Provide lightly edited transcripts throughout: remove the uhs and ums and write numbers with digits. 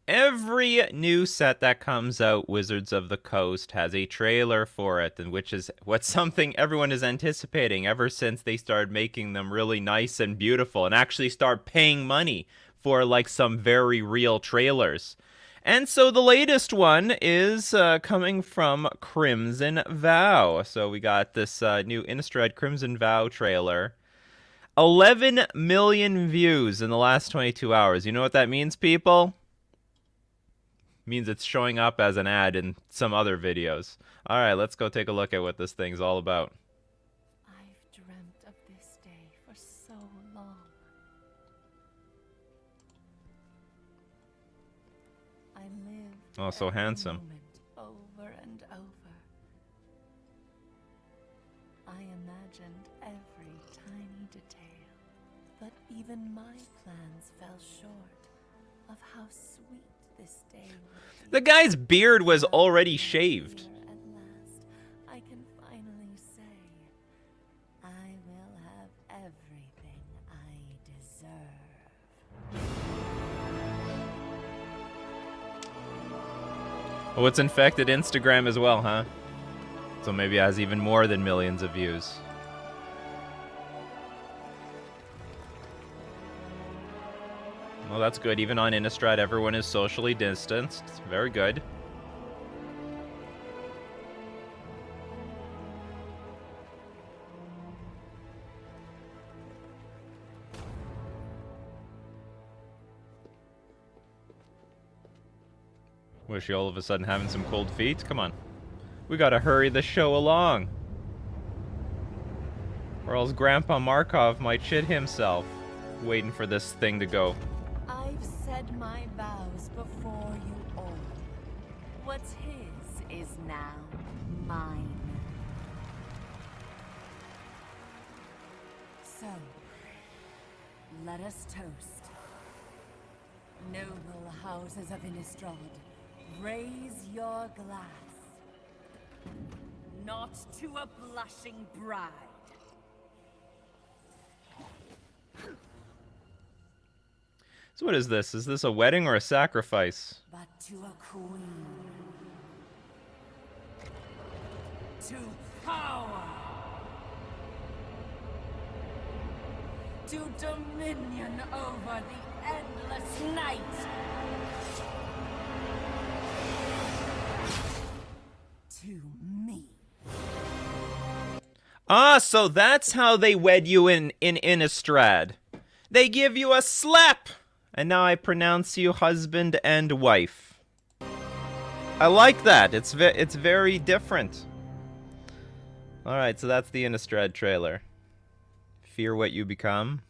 Every new set that comes out, Wizards of the Coast has a trailer for it, and which is what's something everyone is anticipating ever since they started making them really nice and beautiful and actually start paying money for like some very real trailers. And so the latest one is coming from Crimson Vow. So we got this new Innistrad Crimson Vow trailer. 11 million views in the last 22 hours. You know what that means, people? Means it's showing up as an ad in some other videos. All right, let's go take a look at what this thing's all about. I've dreamt of this day for so long. I lived Oh, so every handsome. moment over and over. I imagined every tiny detail, but even my plans fell short of how sweet this day would be. The guy's beard was already shaved. At last, I can finally say, I will have everything I deserve. Oh, it's infected Instagram as well, huh? So maybe it has even more than millions of views. Well, that's good. Even on Innistrad, everyone is socially distanced. Very good. Wish you all of a sudden having some cold feet. Come on. We gotta hurry the show along. Or else Grandpa Markov might shit himself waiting for this thing to go. I've said my vows before you all. What's his is now mine. So, let us toast. Noble houses of Innistrad, raise your glass. Not to a blushing bride. So what is this? Is this a wedding or a sacrifice? But to a queen. To power. To dominion over the endless night. To me. Ah, so that's how they wed you in Innistrad. They give you a slap! And now I pronounce you husband and wife. I like that. It's very different. Alright, so that's the Innistrad trailer. Fear what you become.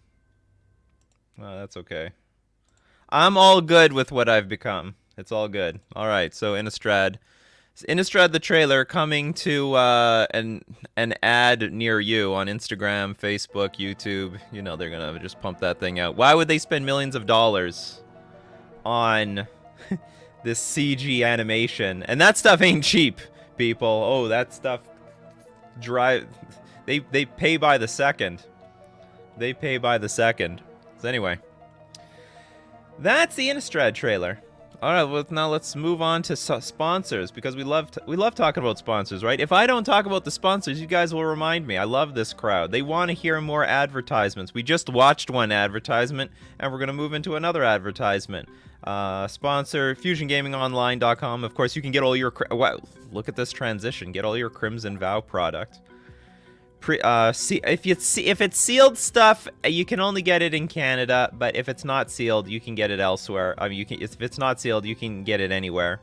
Oh, that's okay. I'm all good with what I've become. It's all good. Alright, so Innistrad. Innistrad the trailer coming to an ad near you on Instagram, Facebook, YouTube. You know they're gonna just pump that thing out. Why would they spend millions of dollars on this CG animation? And that stuff ain't cheap, people. Oh, that stuff they pay by the second. They pay by the second. So anyway, that's the Innistrad trailer. All right, well, now let's move on to sponsors, because we love talking about sponsors, right? If I don't talk about the sponsors, you guys will remind me. I love this crowd. They want to hear more advertisements. We just watched one advertisement, and we're going to move into another advertisement. Sponsor, FusionGamingOnline.com. Of course, you can get all your... Wow, look at this transition. Get all your Crimson Vow product. If it's sealed stuff, you can only get it in Canada, but if it's not sealed, you can get it elsewhere. I mean, if it's not sealed, you can get it anywhere.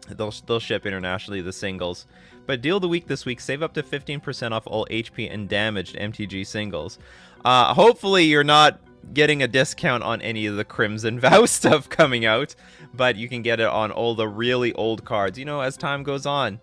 They'll ship internationally, the singles. But deal of the week this week, save up to 15% off all HP and damaged MTG singles. Hopefully you're not getting a discount on any of the Crimson Vow stuff coming out, but you can get it on all the really old cards. You know, as time goes on,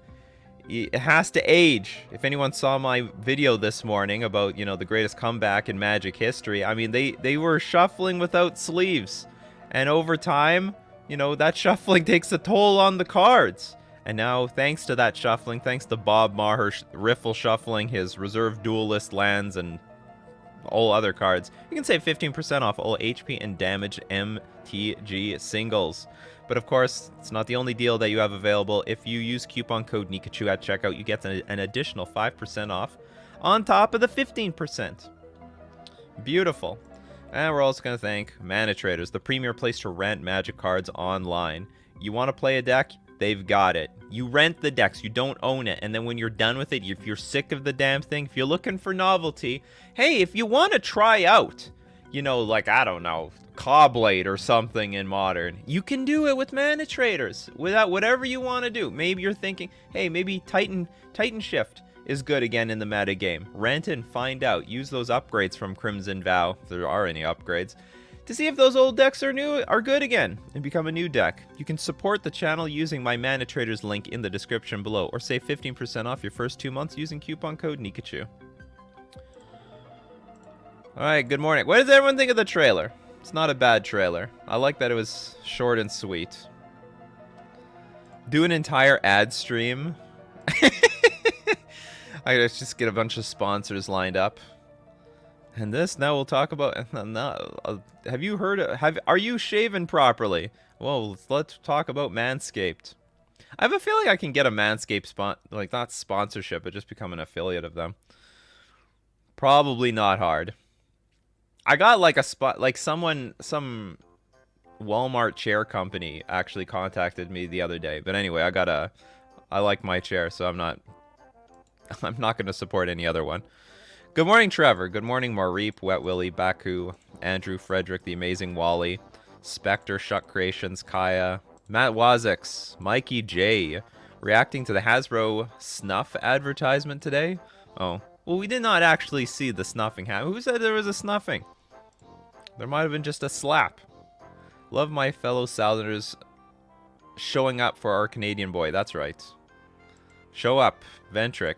it has to age. If anyone saw my video this morning about, you know, the greatest comeback in Magic history, I mean, they were shuffling without sleeves. And over time, you know, that shuffling takes a toll on the cards. And now, thanks to that shuffling, thanks to Bob Maher riffle shuffling his reserve duelist lands and all other cards. You can save 15% off all HP and damage MTG singles. But of course, it's not the only deal that you have available. If you use coupon code Nikachu at checkout, you get an additional 5% off on top of the 15%. Beautiful. And we're also going to thank Mana Traders, the premier place to rent Magic cards online. You want to play a deck? They've got it. You rent the decks, you don't own it. And then when you're done with it, if you're sick of the damn thing, if you're looking for novelty, hey, if you want to try out, you know, like, I don't know, Cobblade or something in Modern, you can do it with Mana Traders. Without whatever you want to do. Maybe you're thinking, hey, maybe Titan Shift is good again in the meta game. Rent and find out. Use those upgrades from Crimson Vow, if there are any upgrades, to see if those old decks are good again and become a new deck. You can support the channel using my Mana Traders link in the description below, or save 15% off your first 2 months using coupon code Nikachu. Alright, good morning. What does everyone think of the trailer? It's not a bad trailer. I like that it was short and sweet. Do an entire ad stream. I gotta just get a bunch of sponsors lined up. And this, now we'll talk about... have you heard... Are you shaven properly? Well, let's talk about Manscaped. I have a feeling I can get a Manscaped like, not sponsorship, but just become an affiliate of them. Probably not hard. I got like a spot... Like some Walmart chair company actually contacted me the other day. But anyway, I like my chair, so I'm not going to support any other one. Good morning, Trevor. Good morning, Mareep, Wet Willie, Baku, Andrew, Frederick, The Amazing Wally, Spectre, Shuck Creations, Kaya, Matt Wazix, Mikey J. Reacting to the Hasbro snuff advertisement today? Oh. Well, we did not actually see the snuffing happen. Who said there was a snuffing? There might have been just a slap. Love my fellow Southerners showing up for our Canadian boy. That's right. Show up, Ventric.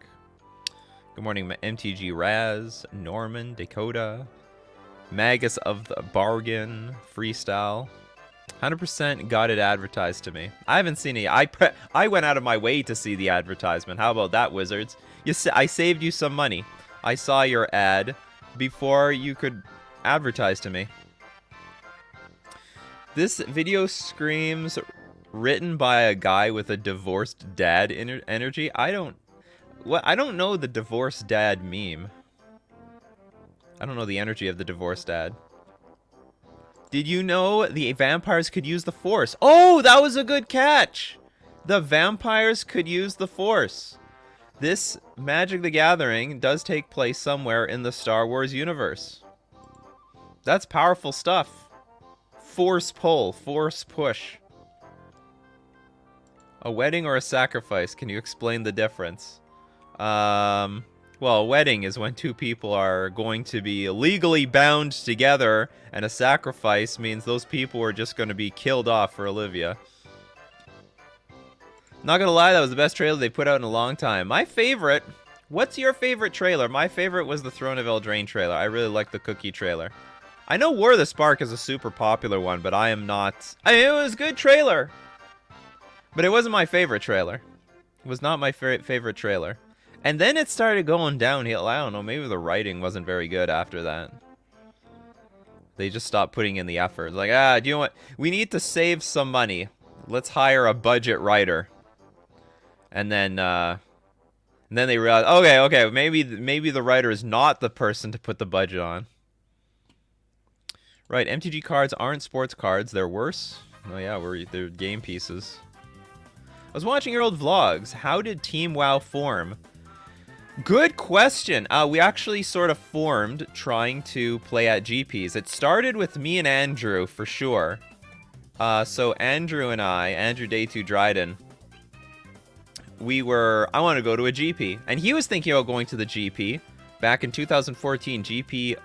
Good morning, MTG Raz, Norman, Dakota, Magus of the Bargain, Freestyle. 100% got it advertised to me. I haven't seen it. I went out of my way to see the advertisement. How about that, Wizards? I saved you some money. I saw your ad before you could advertise to me. This video screams written by a guy with a divorced dad energy. I don't know the divorced dad meme. I don't know the energy of the divorced dad. Did you know the vampires could use the Force? Oh, that was a good catch! The vampires could use the Force. This Magic the Gathering does take place somewhere in the Star Wars universe. That's powerful stuff. Force pull, force push. A wedding or a sacrifice? Can you explain the difference? Well, a wedding is when two people are going to be legally bound together, and a sacrifice means those people are just going to be killed off for Olivia. Not gonna lie, that was the best trailer they put out in a long time. My favorite... What's your favorite trailer? My favorite was the Throne of Eldraine trailer. I really like the Cookie trailer. I know War of the Spark is a super popular one, but I am not... I mean, it was a good trailer. But it wasn't my favorite trailer. It was not my favorite trailer. And then it started going downhill. I don't know, maybe the writing wasn't very good after that. They just stopped putting in the effort. Like, do you know what? We need to save some money. Let's hire a budget writer. And then they realized, okay, maybe the writer is not the person to put the budget on. Right, MTG cards aren't sports cards. They're worse. Oh yeah, they're game pieces. I was watching your old vlogs. How did Team WoW form? Good question. We actually sort of formed trying to play at GPs. It started with me and Andrew, for sure. So Andrew and Andrew Day 2 Dryden, I wanted to go to a GP. And he was thinking about going to the GP back in 2014, GP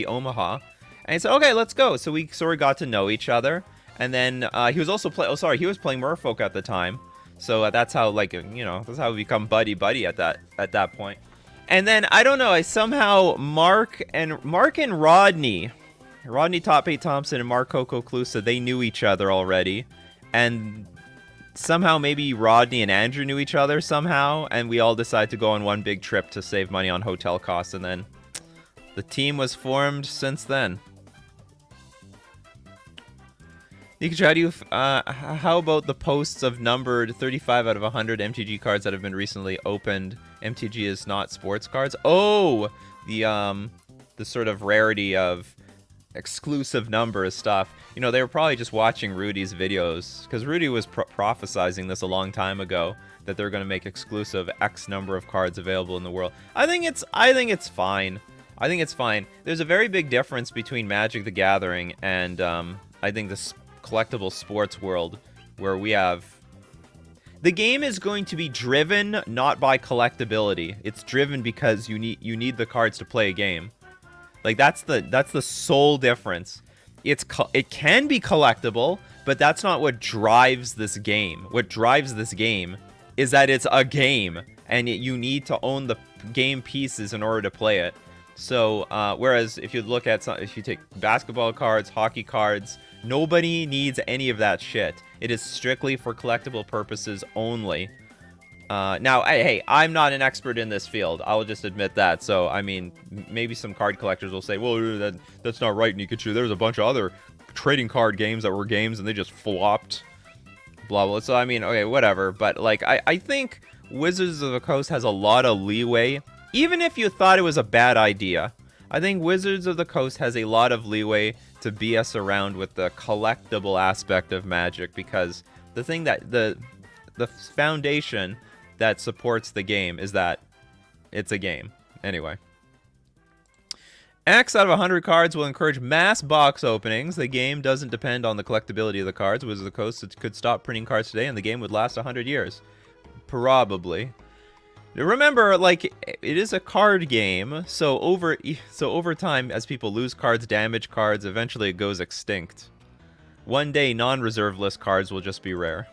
Omaha. And he said, okay, let's go. So we sort of got to know each other. And then he was also he was playing Merfolk at the time. So that's how, like, you know, that's how we become buddy at that point. And then I don't know, I somehow Mark and Rodney Top 8 Thompson and Mark Coco Clusa, they knew each other already, and somehow maybe Rodney and Andrew knew each other somehow, and we all decided to go on one big trip to save money on hotel costs, and then The team was formed since then. How about the posts of numbered 35 out of 100 MTG cards that have been recently opened? MTG is not sports cards. Oh, the sort of rarity of exclusive numbers stuff. You know, they were probably just watching Rudy's videos, because Rudy was prophesizing this a long time ago, that they're going to make exclusive X number of cards available in the world. I think it's fine. I think it's fine. There's a very big difference between Magic the Gathering and I think the collectible sports world, where we have... The game is going to be driven not by collectability. It's driven because you need the cards to play a game. Like, that's the sole difference. It can be collectible, but that's not what drives this game. What drives this game is that it's a game, and you need to own the game pieces in order to play it. So, whereas if you look at if you take basketball cards, hockey cards, nobody needs any of that shit. It is strictly for collectible purposes only. Now, hey, I'm not an expert in this field. I'll just admit that. So, I mean, maybe some card collectors will say, well, that's not right, Nikachu. There's a bunch of other trading card games that were games and they just flopped. Blah, blah. So, I mean, okay, whatever. But, like, I think Wizards of the Coast has a lot of leeway. Even if you thought it was a bad idea, I think Wizards of the Coast has a lot of leeway to BS around with the collectible aspect of Magic, because the thing that the foundation that supports the game is that it's a game. Anyway. X out of 100 cards will encourage mass box openings. The game doesn't depend on the collectability of the cards. Wizards of the Coast could stop printing cards today and the game would last 100 years. Probably. Remember, like, it is a card game, so over time, as people lose cards, damage cards, eventually it goes extinct. One day, non-reserve list cards will just be rare.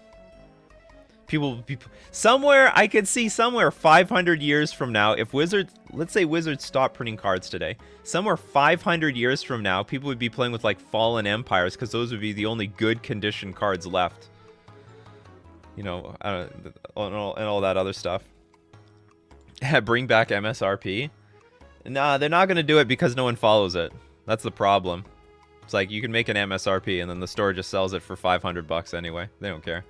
I could see somewhere 500 years from now, if let's say Wizards stop printing cards today, somewhere 500 years from now, people would be playing with, like, Fallen Empires, because those would be the only good condition cards left. You know, and all that other stuff. Bring back MSRP? Nah, they're not going to do it because no one follows it. That's the problem. It's like, you can make an MSRP and then the store just sells it for $500 anyway. They don't care.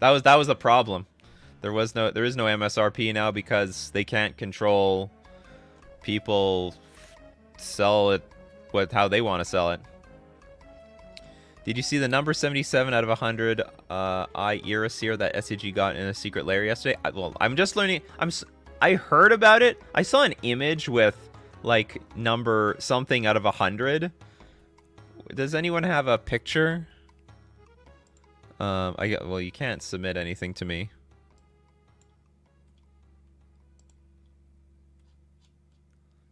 That was the problem. There is no MSRP now because they can't control people sell it how they want to sell it. Did you see the number 77 out of 100 Iris that SCG got in a secret lair yesterday? I'm just learning. I heard about it. I saw an image with, like, number something out of 100. Does anyone have a picture? Well, you can't submit anything to me.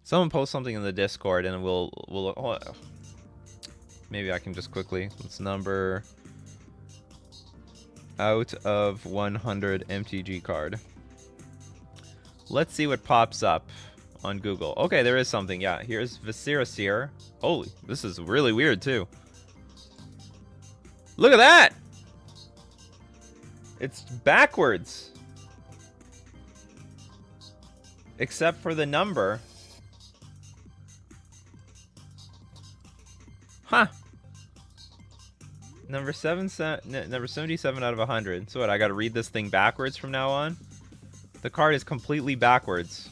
Someone post something in the Discord and we'll maybe I can just quickly. Let's number out of 100 MTG card. Let's see what pops up on Google. Okay, there is something. Yeah, here's Visirasir. Holy, this is really weird too. Look at that! It's backwards. Except for the number. Huh. Number 77 out of 100. So what, I gotta read this thing backwards from now on? The card is completely backwards.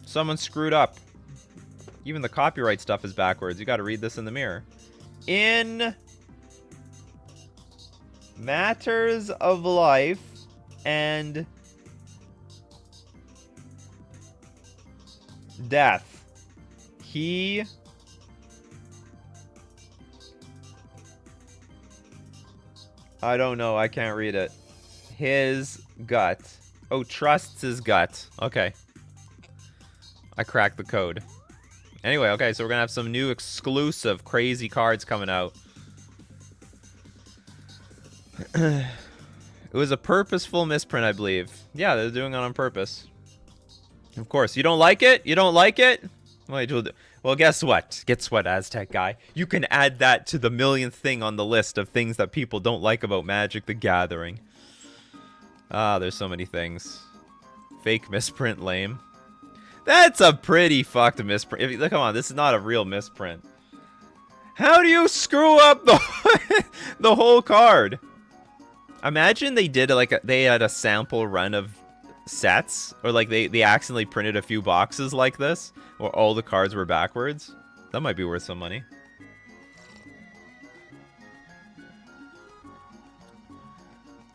Someone screwed up. Even the copyright stuff is backwards. You gotta read this in the mirror. In matters of life and death, he I don't know, I can't read it. His gut. Oh, trusts his gut. Okay. I cracked the code. Anyway, okay, so we're gonna have some new exclusive crazy cards coming out. It was a purposeful misprint, I believe. Yeah, they're doing it on purpose. Of course. You don't like it? You don't like it? Well, guess what? Guess what, Aztec guy? You can add that to the millionth thing on the list of things that people don't like about Magic the Gathering. Ah, there's so many things. Fake misprint, lame. That's a pretty fucked misprint. Come on, this is not a real misprint. How do you screw up the the whole card? Imagine they did they had a sample run of sets, or like they accidentally printed a few boxes like this, where all the cards were backwards. That might be worth some money.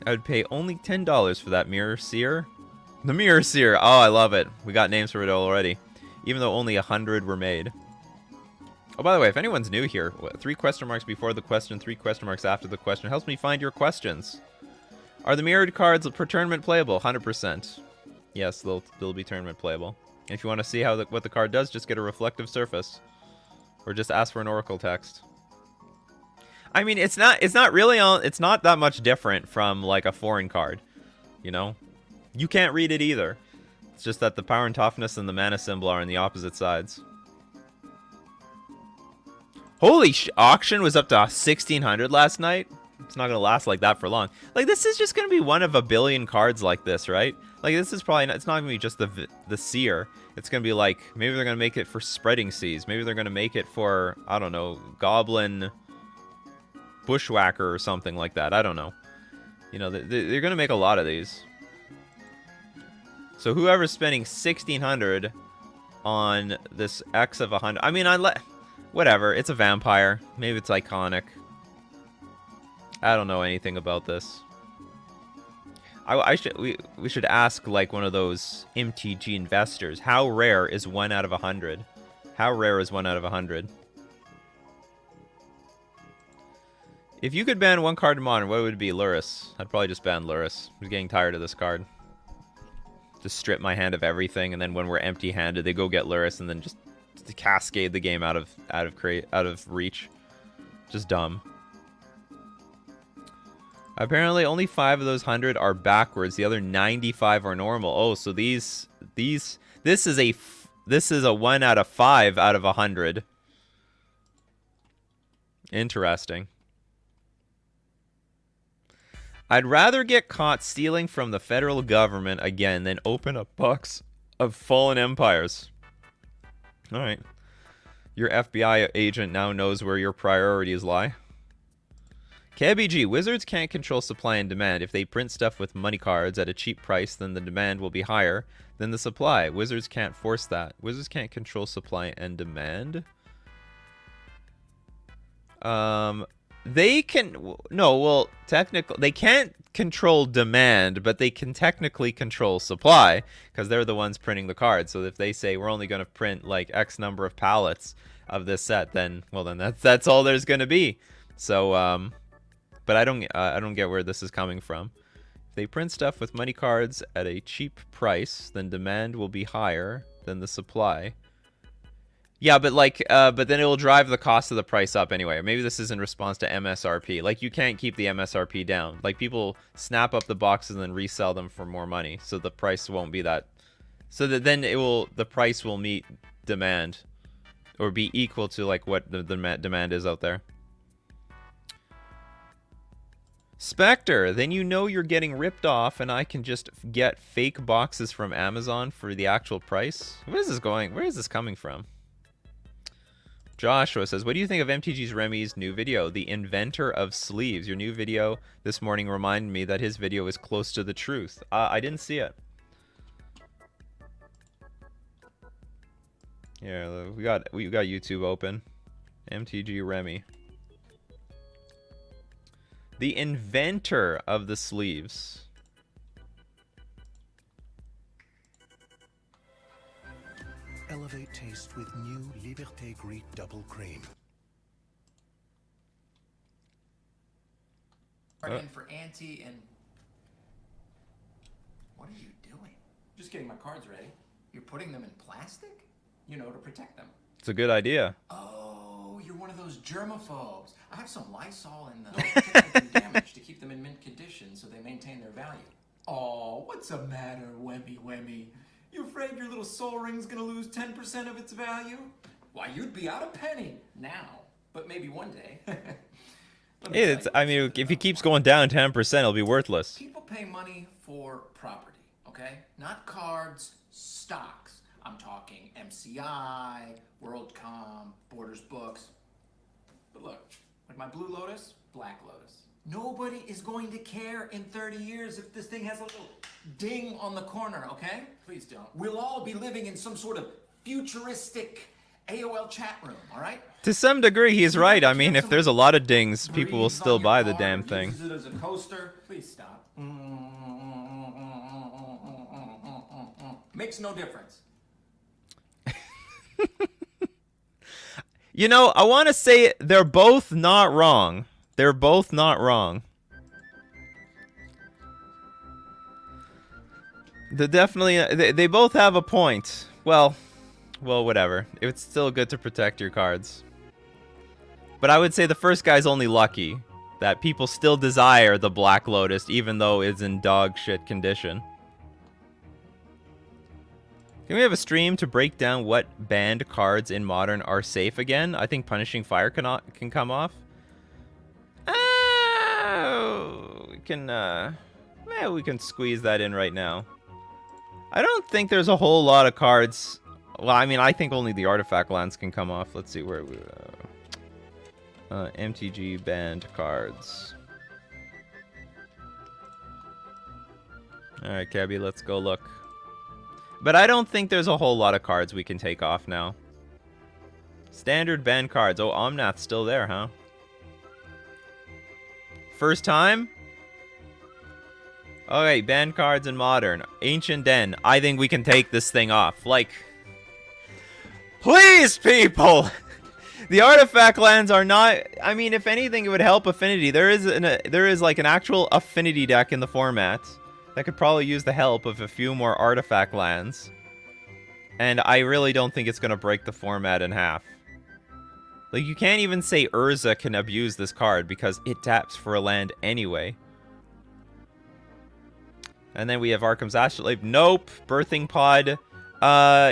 I would pay only $10 for that Mirror Seer. The Mirror Seer. Oh, I love it. We got names for it already, even though only 100 were made. Oh, by the way, if anyone's new here, 3 question marks before the question, 3 question marks after the question helps me find your questions. Are the mirrored cards per tournament playable? 100%. Yes, they'll be tournament playable. And if you want to see how what the card does, just get a reflective surface, or just ask for an oracle text. I mean, it's not that much different from like a foreign card, you know. You can't read it either. It's just that the power and toughness and the mana symbol are on the opposite sides. Holy auction was up to 1,600 last night. It's not gonna last like that for long. Like, this is just gonna be one of a billion cards like this, right? Like, this is probably not, it's not gonna be just the seer. It's gonna be like, maybe they're gonna make it for spreading seas. Maybe they're gonna make it for, I don't know, goblin bushwhacker or something like that. I don't know. You know, they're gonna make a lot of these. So whoever's spending 1,600 on this X of 100, I mean, whatever. It's a vampire. Maybe it's iconic. I don't know anything about this. We should ask like one of those MTG investors. How rare is 1 out of 100? How rare is 1 out of 100? If you could ban one card in Modern, what would it be? Luris. I'd probably just ban Luris. I'm getting tired of this card. Just strip my hand of everything, and then when we're empty-handed, they go get Luris, and then just cascade the game out of reach. Just dumb. Apparently, only 5 of those 100 are backwards. The other 95 are normal. Oh, so this is a 1 out of 5 out of 100. Interesting. I'd rather get caught stealing from the federal government again than open a box of fallen empires. All right. Your FBI agent now knows where your priorities lie. KBG, Wizards can't control supply and demand. If they print stuff with money cards at a cheap price, then the demand will be higher than the supply. Wizards can't force that. Wizards can't control supply and demand. They can... No, well, technically... They can't control demand, but they can technically control supply, because they're the ones printing the cards. So if they say, we're only going to print, like, X number of pallets of this set, then, well, then that's all there's going to be. So, but I don't get where this is coming from. If they print stuff with money cards at a cheap price, then demand will be higher than the supply. Yeah, but like, but then it will drive the cost of the price up anyway. Maybe this is in response to MSRP. Like, you can't keep the MSRP down. Like, people snap up the boxes and then resell them for more money, so the price won't be that. So that then the price will meet demand, or be equal to like what the demand is out there. Spectre, then you know you're getting ripped off, and I can just get fake boxes from Amazon for the actual price. Where is this going? Where is this coming from? Joshua says, what do you think of MTG's Remy's new video, The Inventor of Sleeves? Your new video this morning reminded me that his video is close to the truth. I didn't see it. Yeah, we got YouTube open. MTG Remy. The Inventor of the Sleeves. Elevate taste with new Liberté Greek Double Cream. In for Auntie and... What are you doing? Just getting my cards ready. You're putting them in plastic? You know, to protect them. It's a good idea. Oh, you're one of those germaphobes. I have some Lysol in the protect them from damage to keep them in mint condition so they maintain their value. Oh, what's the matter, Wemmy? You afraid your little soul ring's gonna lose 10% of its value? Why, you'd be out a penny now, but maybe one day. I mean, if it keeps going down 10%, it'll be worthless. People pay money for property, okay? Not cards, stocks. I'm talking MCI, WorldCom, Borders Books. But look, like my Blue Lotus, Black Lotus. Nobody is going to care in 30 years if this thing has a little ding on the corner, okay? Please don't. We'll all be living in some sort of futuristic AOL chat room, all right? To some degree, he's right. I mean, if there's a lot of dings, people will Breathes still on your buy the car, damn thing. Uses it as a coaster. Please stop. Makes no difference. You know, I want to say they're both not wrong. They're both not wrong. They definitely, they both have a point. Well, whatever. It's still good to protect your cards. But I would say the first guy's only lucky that people still desire the Black Lotus, even though it's in dog shit condition. Can we have a stream to break down what banned cards in Modern are safe again? I think Punishing Fire can come off. We can squeeze that in right now. I don't think there's a whole lot of cards. Well, I mean, I think only the artifact lands can come off. Let's see where we... MTG banned cards. Alright, Cabby, let's go look. But I don't think there's a whole lot of cards we can take off now. Standard banned cards. Oh, Omnath's still there, huh? First time? Okay, banned cards in Modern. Ancient Den. I think we can take this thing off. Like... Please, people! The artifact lands are not... I mean, if anything, it would help Affinity. There is like an actual Affinity deck in the format that could probably use the help of a few more artifact lands. And I really don't think it's going to break the format in half. Like, you can't even say Urza can abuse this card because it taps for a land anyway. And then we have Arkham's Astrolabe. Nope. Birthing Pod.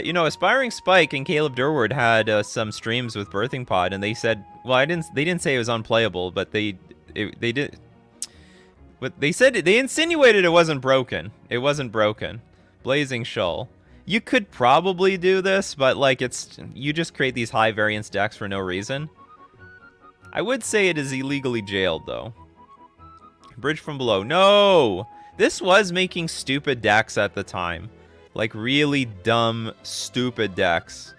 You know, Aspiring Spike and Caleb Durward had some streams with Birthing Pod, and they said, well, they didn't say it was unplayable, but they did. But they said they insinuated it wasn't broken. It wasn't broken. Blazing Shoal. You could probably do this, but like you just create these high variance decks for no reason. I would say it is illegally jailed though. Bridge from Below. No! This was making stupid decks at the time. Like really dumb, stupid decks.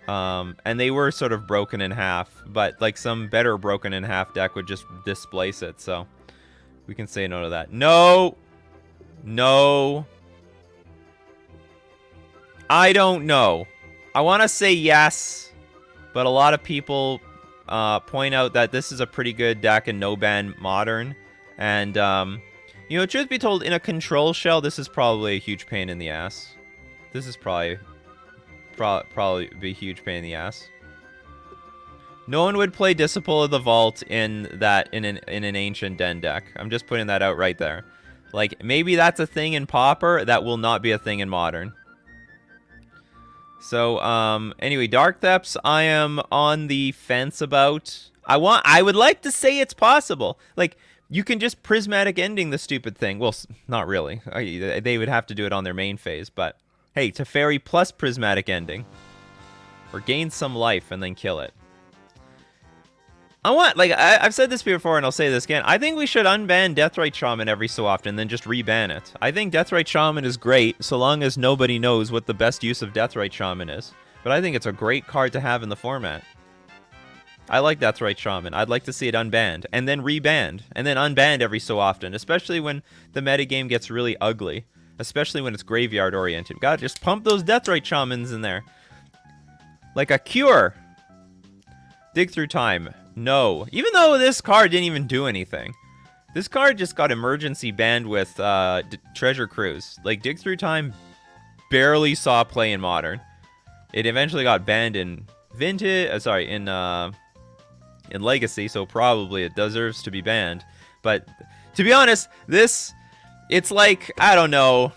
And they were sort of broken in half, but like some better broken in half deck would just displace it, so we can say no to that. No! No! I don't know. I want to say yes, but a lot of people point out that this is a pretty good deck in no-ban Modern. And, you know, truth be told, in a control shell, this is probably a huge pain in the ass. This is probably be a huge pain in the ass. No one would play Disciple of the Vault in an Ancient Den deck. I'm just putting that out right there. Like, maybe that's a thing in Pauper. That will not be a thing in Modern. So, anyway, Dark Depths, I am on the fence about. I would like to say it's possible. Like, you can just prismatic ending the stupid thing. Well, not really. They would have to do it on their main phase, but hey, Teferi plus prismatic ending. Or gain some life and then kill it. I've said this before and I'll say this again. I think we should unban Deathrite Shaman every so often, then just reban it. I think Deathrite Shaman is great so long as nobody knows what the best use of Deathrite Shaman is. But I think it's a great card to have in the format. I like Deathrite Shaman. I'd like to see it unbanned, and then rebanned, and then unbanned every so often, especially when the metagame gets really ugly. Especially when it's graveyard-oriented. God, just pump those Deathrite Shamans in there. Like a cure. Dig Through Time. No. Even though this card didn't even do anything. This card just got emergency banned with Treasure Cruise. Like, Dig Through Time barely saw play in Modern. It eventually got banned in Vintage... in Legacy, so probably it deserves to be banned. But, to be honest, this... It's like, I don't know.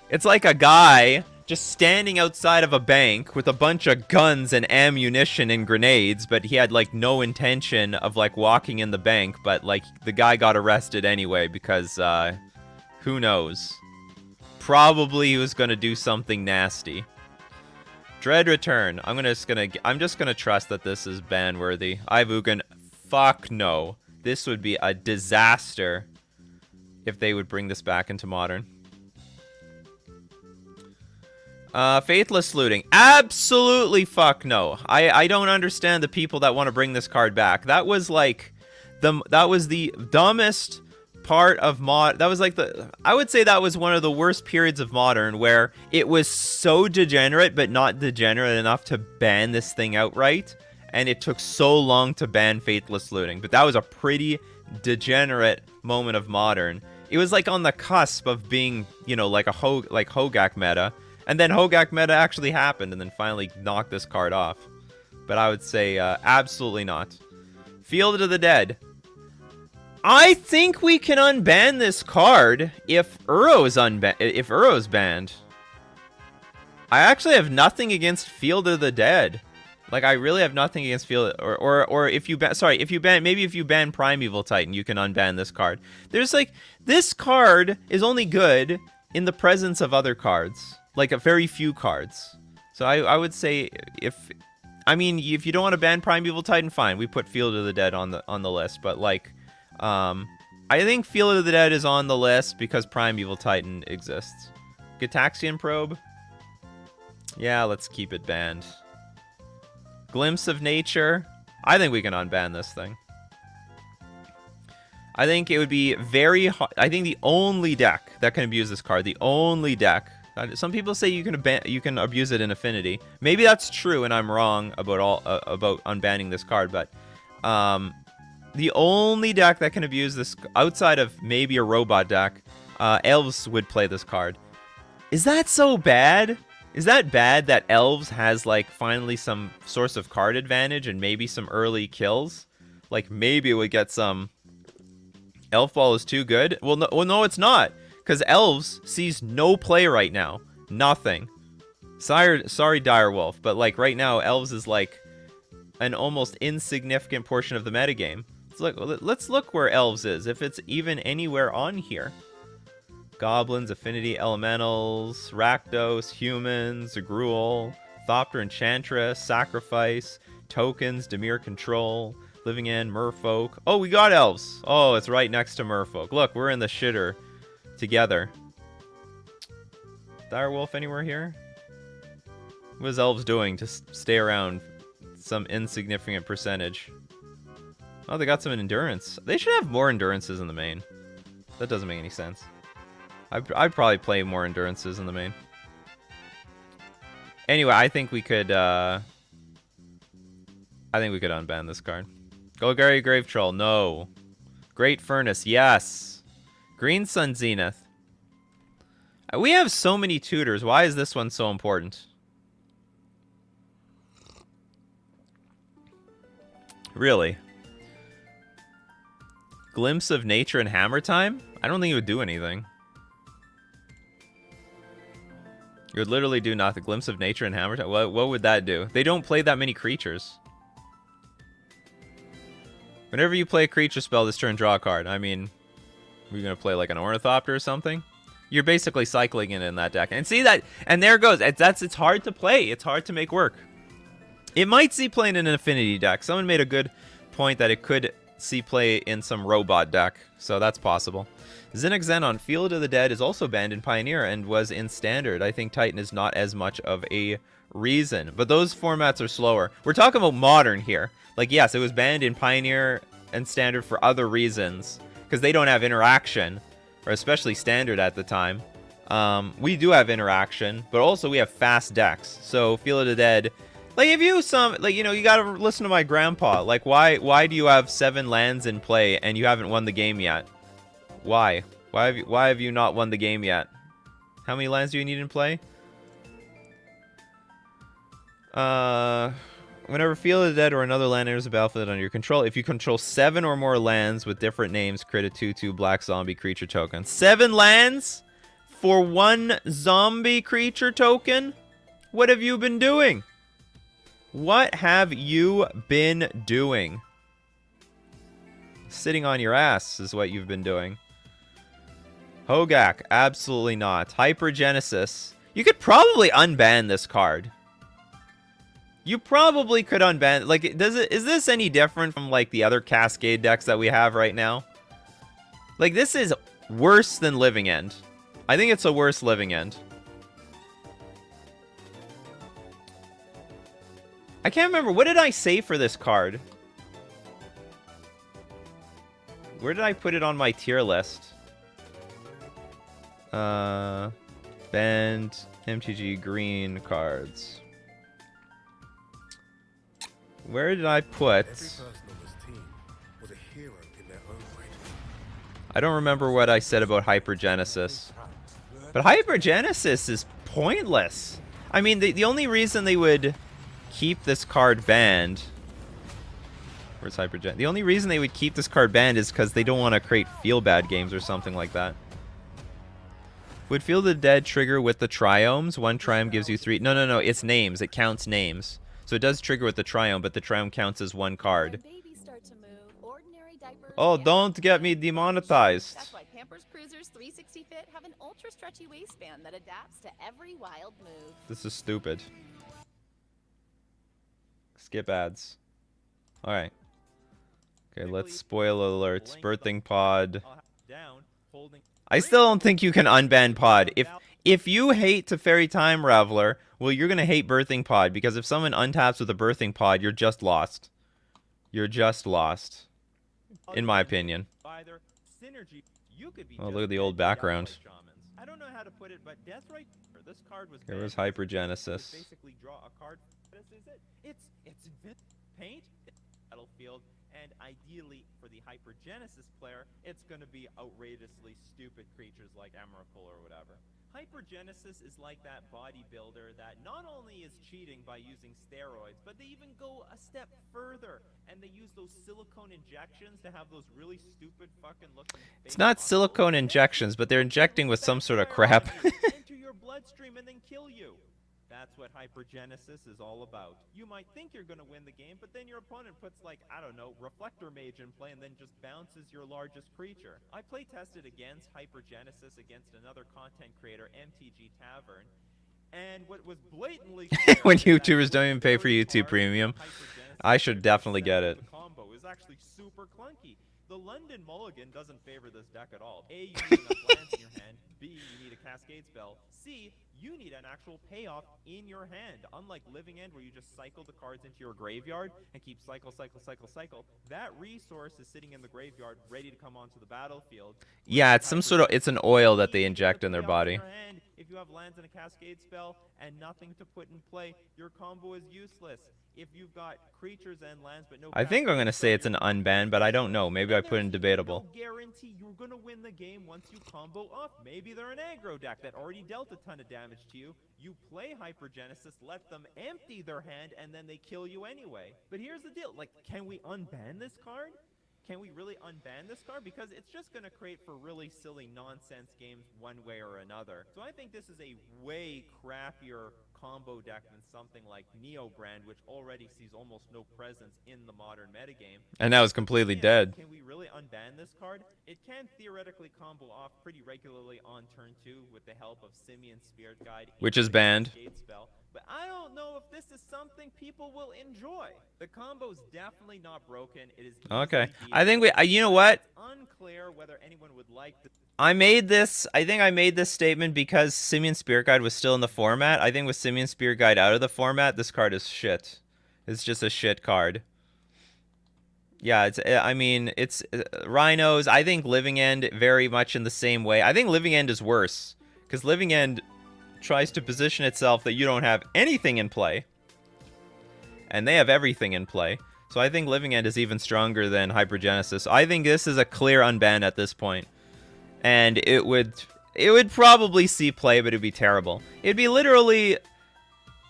It's like a guy just standing outside of a bank with a bunch of guns and ammunition and grenades, but he had like no intention of like walking in the bank, but like the guy got arrested anyway because who knows? probably he was gonna do something nasty. Dread Return. I'm just gonna trust that this is ban worthy. Ivugan. Fuck no. This would be a disaster if they would bring this back into Modern. Faithless Looting. Absolutely fuck no. I don't understand the people that want to bring this card back. That was like that was the dumbest part of mod. That was like I would say that was one of the worst periods of Modern, where it was so degenerate but not degenerate enough to ban this thing outright, and it took so long to ban Faithless Looting. But that was a pretty degenerate moment of Modern. It was like on the cusp of being, you know, like a Hogak meta. And then Hogak meta actually happened and then finally knocked this card off. But I would say absolutely not. Field of the Dead. I think we can unban this card if Uro's banned. I actually have nothing against Field of the Dead. Like, I really have nothing against Field, or if you ban, sorry, if you ban Primeval Titan, you can unban this card. There's like, this card is only good in the presence of other cards, like a very few cards. So I would say if you don't want to ban Primeval Titan, fine, we put Field of the Dead on the list, but like, I think Field of the Dead is on the list because Primeval Titan exists. Gitaxian Probe, yeah, let's keep it banned. Glimpse of Nature. I think we can unban this thing. I think it would be very hard. I think the only deck that can abuse this card, the only deck. Some people say you can abuse it in Affinity. Maybe that's true, and I'm wrong about unbanning this card. But the only deck that can abuse this, outside of maybe a robot deck, Elves would play this card. Is that so bad? Is that bad that Elves has, like, finally some source of card advantage and maybe some early kills? Like, maybe we get some... Elf Ball is too good? Well, no, it's not. Because Elves sees no play right now. Nothing. Sorry, Direwolf, but, like, right now, Elves is, like, an almost insignificant portion of the metagame. Let's look where Elves is, if it's even anywhere on here. Goblins, Affinity, Elementals, Rakdos, Humans, Gruul, Thopter Enchantress, Sacrifice, Tokens, Dimir Control, Living End, Merfolk. Oh, we got Elves. Oh, it's right next to Merfolk. Look, we're in the shitter together. Direwolf anywhere here? What is Elves doing to stay around some insignificant percentage? Oh, they got some endurance. They should have more endurances in the main. That doesn't make any sense. I'd probably play more endurances in the main. Anyway, I think we could unban this card. Golgari Grave Troll, no. Great Furnace, yes. Green Sun Zenith. We have so many tutors. Why is this one so important? Really? Glimpse of Nature and Hammer Time? I don't think it would do anything. It would literally do nothing. Glimpse of Nature and Hammer Time? What would that do? They don't play that many creatures. Whenever you play a creature spell this turn, draw a card. I mean, we're going to play like an Ornithopter or something? You're basically cycling it in that deck. And see that, and there it goes. It's hard to play. It's hard to make work. It might see play in an Affinity deck. Someone made a good point that it could see play in some robot deck. So that's possible. Zinix Zen on Field of the Dead is also banned in Pioneer and was in Standard. I think Titan is not as much of a reason. But those formats are slower. We're talking about Modern here. Like, yes, it was banned in Pioneer and Standard for other reasons. Because they don't have interaction. Or especially Standard at the time. We do have interaction. But also we have fast decks. So Field of the Dead... Like, if you you gotta listen to my grandpa. Like, why do you have 7 lands in play and you haven't won the game yet? Why? Why have you not won the game yet? How many lands do you need in play? Whenever Field of the Dead or another land enters the battlefield under your control, if you control 7 or more lands with different names, create a 2/2 black zombie creature token. 7 lands for 1 zombie creature token? What have you been doing? What have you been doing? Sitting on your ass is what you've been doing. Hogak, absolutely not. Hypergenesis. You could probably unban this card. You probably could unban. Like, is this any different from like the other Cascade decks that we have right now? Like, this is worse than Living End. I think it's a worse Living End. I can't remember. What did I say for this card? Where did I put it on my tier list? Banned MTG green cards. Where did I put... I don't remember what I said about Hypergenesis. But Hypergenesis is pointless. I mean, the only reason they would keep this card banned... Where's Hypergen? The only reason they would keep this card banned is because they don't want to create feel-bad games or something like that. Would Feel the Dead trigger with the triomes? One triome gives you 3... No. It's names. It counts names. So it does trigger with the triome, but the triome counts as one card. Oh, don't get me demonetized. That's why Pampers Cruisers 360 Fit have an ultra stretchy waistband that adapts to every wild move. This is stupid. Skip ads. Alright. Okay, let's spoiler alerts. Birthing Pod. I still don't think you can unban Pod. If you hate Teferi Time Raveler, well, you're gonna hate Birthing Pod, because if someone untaps with a Birthing Pod, you're just lost. You're just lost. In my opinion. Oh, look at the old background. I don't know how to put it, but Deathrite. This card was. There was Hypergenesis. Basically, draw a card. This is it. It's paint battlefield, and ideally for the Hypergenesis player, it's going to be outrageously stupid creatures like Emrakul or whatever. Hypergenesis is like that bodybuilder that not only is cheating by using steroids, but they even go a step further, and they use those silicone injections to have those really stupid fucking looking... It's not silicone injections, but they're injecting with some sort of crap. Enter your bloodstream and then kill you. That's what Hypergenesis is all about. You might think you're going to win the game, but then your opponent puts, like, I don't know, Reflector Mage in play and then just bounces your largest creature. I play tested against Hypergenesis against another content creator, MTG Tavern, and what was blatantly when YouTubers don't even pay for YouTube Premium, I should definitely get it. The combo is actually super clunky. The London Mulligan doesn't favor this deck at all. A, you need enough lands in your hand. B, you need a Cascade spell. C, you need an actual payoff in your hand. Unlike Living End, where you just cycle the cards into your graveyard and keep cycle. That resource is sitting in the graveyard, ready to come onto the battlefield. Yeah, it's some sort of, it's an oil that they inject in their body. If you have lands and a Cascade spell and nothing to put in play, your combo is useless. If you've got creatures and lands but no... I think I'm going to say it's an unban, but I don't know. Maybe I put in debatable. No guarantee you're going to win the game once you combo up. Maybe they're an aggro deck that already dealt a ton of damage to you. You play Hypergenesis, let them empty their hand, and then they kill you anyway. But here's the deal. Like, can we unban this card? Can we really unban this card? Because it's just going to create for really silly nonsense games one way or another. So I think this is a way crappier combo deck than something like Neo Brand, which already sees almost no presence in the modern metagame. And that was completely dead. Can we really unban this card? It can theoretically combo off pretty regularly on turn 2 with the help of Simian Spirit Guide, which is banned. Spell. But I don't know if this is something people will enjoy. The combo's definitely not broken. It is okay. I think we, you know what? It's unclear whether anyone would like this. I think I made this statement because Simian Spirit Guide was still in the format. I think with Simian Spirit Guide out of the format, this card is shit. It's just a shit card. Yeah, it's Rhinos. I think Living End very much in the same way. I think Living End is worse because Living End tries to position itself that you don't have anything in play, and they have everything in play. So I think Living End is even stronger than Hypergenesis. I think this is a clear unban at this point. And it would probably see play, but it'd be terrible. It'd be literally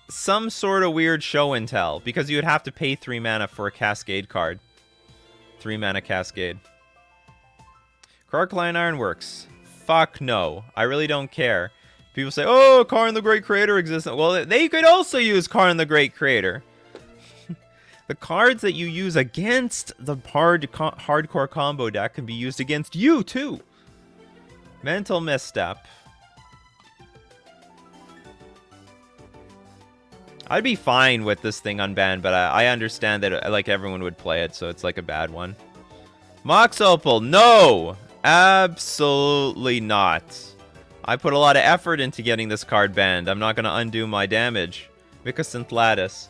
some sort of weird show and tell, because you would have to pay 3 mana for a Cascade card. 3 mana Cascade. Karkline Ironworks. Fuck no. I really don't care. People say, oh, Karn the Great Creator exists. Well, they could also use Karn the Great Creator. The cards that you use against the hardcore combo deck can be used against you, too. Mental misstep. I'd be fine with this thing unbanned, but I understand that like everyone would play it, so it's like a bad one. Mox Opal, no! Absolutely not. I put a lot of effort into getting this card banned. I'm not going to undo my damage. Vicascent Lattice.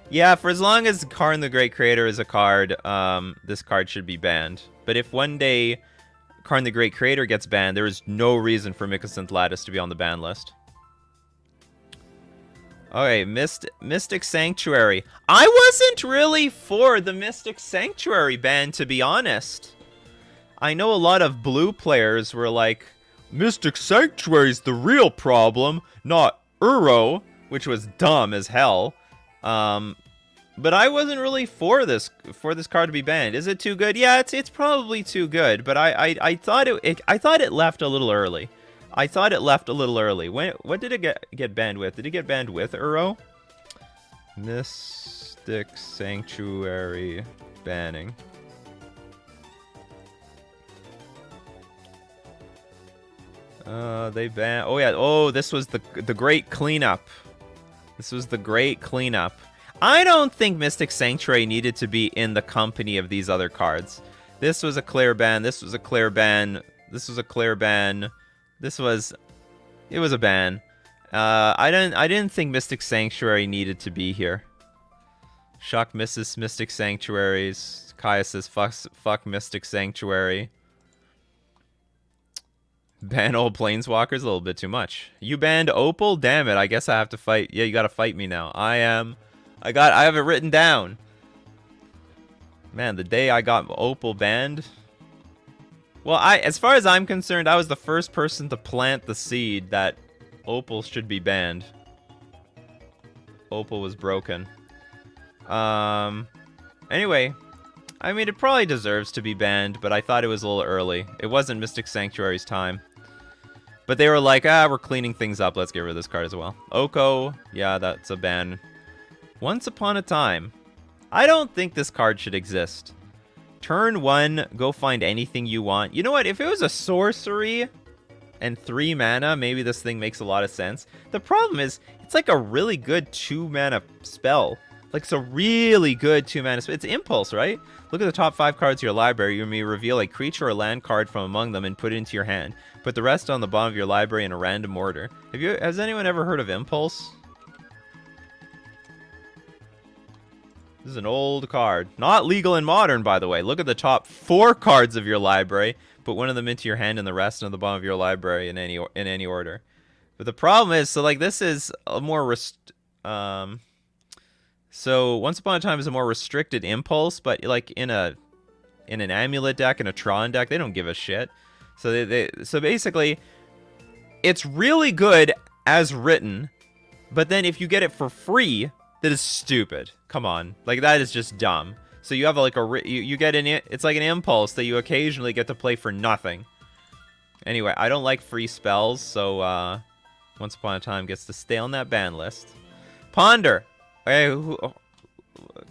Yeah, for as long as Karn the Great Creator is a card, this card should be banned. But if one day Karn the Great Creator gets banned, there is no reason for Vicascent Lattice to be on the ban list. Okay, Mystic Sanctuary. I wasn't really for the Mystic Sanctuary ban, to be honest. I know a lot of blue players were like, Mystic Sanctuary's the real problem, not Uro, which was dumb as hell. But I wasn't really for this card to be banned. Is it too good? Yeah, it's probably too good. But I thought it left a little early. What did it get banned with? Did it get banned with Uro? Mystic Sanctuary banning. They banned. Oh yeah. Oh, this was the great cleanup. This was the great cleanup. I don't think Mystic Sanctuary needed to be in the company of these other cards. This was a clear ban. This was a clear ban. This was a clear ban. It was a ban. I didn't think Mystic Sanctuary needed to be here. Shock misses Mystic Sanctuaries. Kaya says fuck Mystic Sanctuary. Ban old Planeswalkers, a little bit too much. You banned Opal? Damn it, I guess I have to fight. Yeah, you gotta fight me now. I have it written down. Man, the day I got Opal banned. Well, as far as I'm concerned, I was the first person to plant the seed that Opal should be banned. Opal was broken. Anyway, I mean, it probably deserves to be banned, but I thought it was a little early. It wasn't Mystic Sanctuary's time. But they were like, we're cleaning things up. Let's get rid of this card as well. Oko, yeah, that's a ban. Once Upon a Time. I don't think this card should exist. Turn 1, go find anything you want. You know what? If it was a sorcery and 3 mana, maybe this thing makes a lot of sense. The problem is, it's like a really good 2 mana spell. Like, it's a really good 2 mana spell. It's Impulse, right? Look at the top 5 cards of your library. You may reveal a creature or land card from among them and put it into your hand. Put the rest on the bottom of your library in a random order. Has anyone ever heard of Impulse? This is an old card. Not legal in Modern, by the way. Look at the top 4 cards of your library. Put one of them into your hand and the rest on the bottom of your library in any order. But the problem is, so like this is a more so Once Upon a Time is a more restricted Impulse, but like in an Amulet deck and a Tron deck, they don't give a shit. So so basically, it's really good as written, but then if you get it for free, that is stupid. Come on, like that is just dumb. So you have like you get it's like an Impulse that you occasionally get to play for nothing. Anyway, I don't like free spells, so Once Upon a Time gets to stay on that ban list. Ponder. Okay,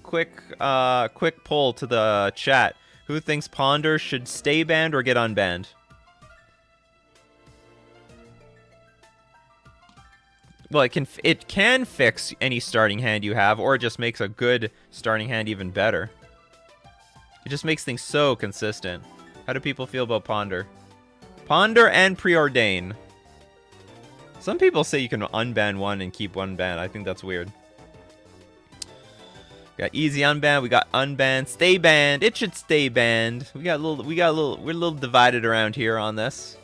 quick poll to the chat. Who thinks Ponder should stay banned or get unbanned? Well, it can fix any starting hand you have, or it just makes a good starting hand even better. It just makes things so consistent. How do people feel about Ponder? Ponder and Preordain. Some people say you can unban one and keep one banned. I think that's weird. Got easy unban. We got unbanned. Stay banned. It should stay banned. We're a little divided around here on this.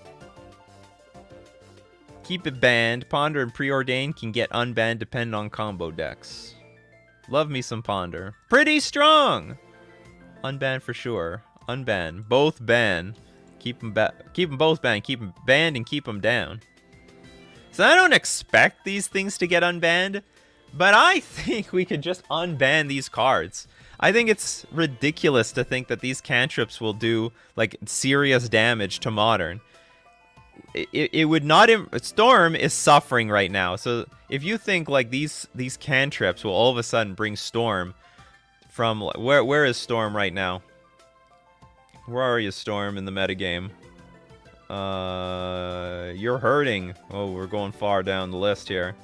Keep it banned. Ponder and Preordain can get unbanned depending on combo decks. Love me some Ponder. Pretty strong. Unban for sure. Unban. Both ban. Keep them both banned. Keep them banned and keep them down. So I don't expect these things to get unbanned, but I think we could just unban these cards. I think it's ridiculous to think that these cantrips will do like serious damage to Modern. It would not. Storm is suffering right now, so if you think like these cantrips will all of a sudden bring Storm from where is Storm right now? Where are you, Storm, in the metagame? You're hurting. Oh, we're going far down the list here.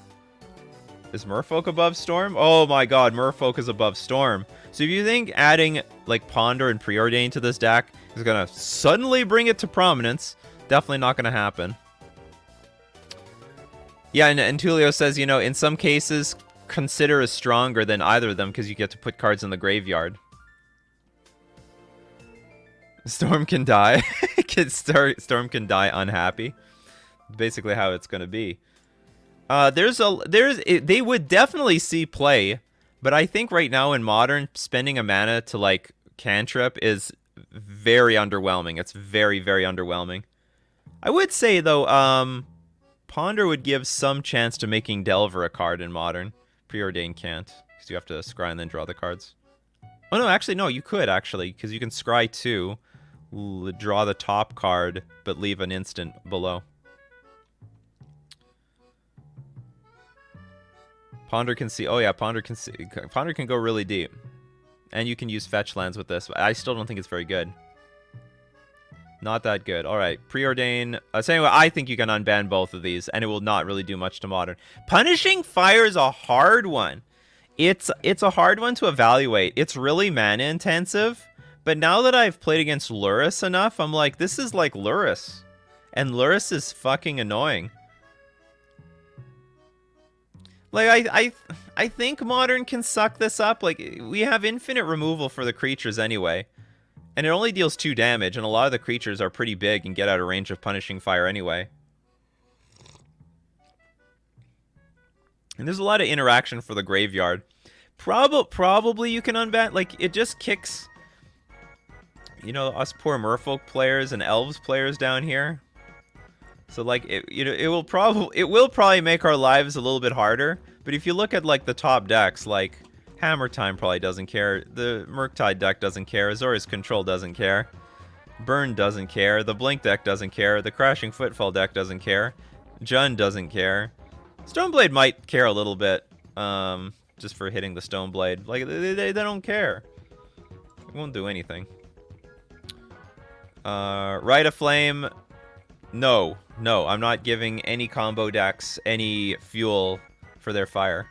Is Merfolk above Storm? Oh my god, Merfolk is above Storm. So if you think adding, like, Ponder and Preordain to this deck is gonna suddenly bring it to prominence, definitely not gonna happen. Yeah, and Tulio says, you know, in some cases, Consider is stronger than either of them because you get to put cards in the graveyard. Storm can die. Storm can die unhappy. Basically how it's gonna be. They would definitely see play, but I think right now in Modern, spending a mana to like cantrip is very underwhelming. It's very, very underwhelming. I would say though, Ponder would give some chance to making Delver a card in Modern. Preordain can't, because you have to scry and then draw the cards. Oh no, actually no, you could actually, because you can scry 2, draw the top card, but leave an instant below. Ponder can see. Oh yeah, Ponder can see. Ponder can go really deep, and you can use fetch lands with this. But I still don't think it's very good. Not that good. All right, Preordain. So anyway, I think you can unban both of these, and it will not really do much to Modern. Punishing Fire is a hard one. It's a hard one to evaluate. It's really mana intensive. But now that I've played against Lurrus enough, I'm like, this is like Lurrus, and Lurrus is fucking annoying. Like, I think Modern can suck this up. Like, we have infinite removal for the creatures anyway. And it only deals 2 damage, and a lot of the creatures are pretty big and get out of range of Punishing Fire anyway. And there's a lot of interaction for the graveyard. Probably you can unban... Like, it just kicks... You know, us poor Merfolk players and Elves players down here. So like it will probably make our lives a little bit harder. But if you look at like the top decks, like Hammer Time probably doesn't care. The Murktide deck doesn't care. Azorius Control doesn't care. Burn doesn't care. The Blink deck doesn't care. The Crashing Footfall deck doesn't care. Jund doesn't care. Stoneblade might care a little bit, just for hitting the Stoneblade. Like they don't care. It won't do anything. Rite of Flame. No, I'm not giving any combo decks any fuel for their fire.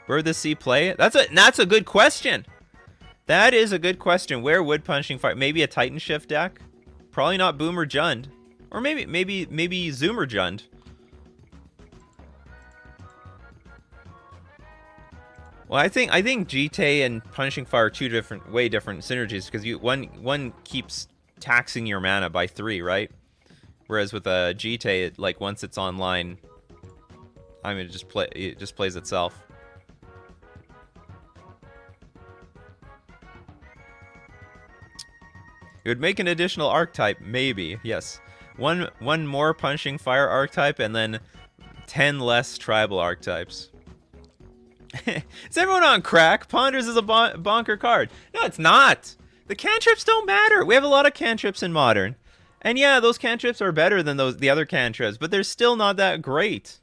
Where would the sea play? That's a good question. That is a good question. Where would Punishing Fire? Maybe a Titan Shift deck. Probably not Boomer Jund, or maybe Zoomer Jund. Well, I think GT and Punishing Fire are two way different synergies because one keeps taxing your mana by 3, right? Whereas with a GT, like once it's online, I mean, it just plays itself. It would make an additional archetype, maybe. Yes, one more Punishing Fire archetype, and then 10 less tribal archetypes. Is everyone on crack? Ponders is a bonker card. No, it's not. The cantrips don't matter. We have a lot of cantrips in Modern. And yeah, those cantrips are better than the other cantrips, but they're still not that great.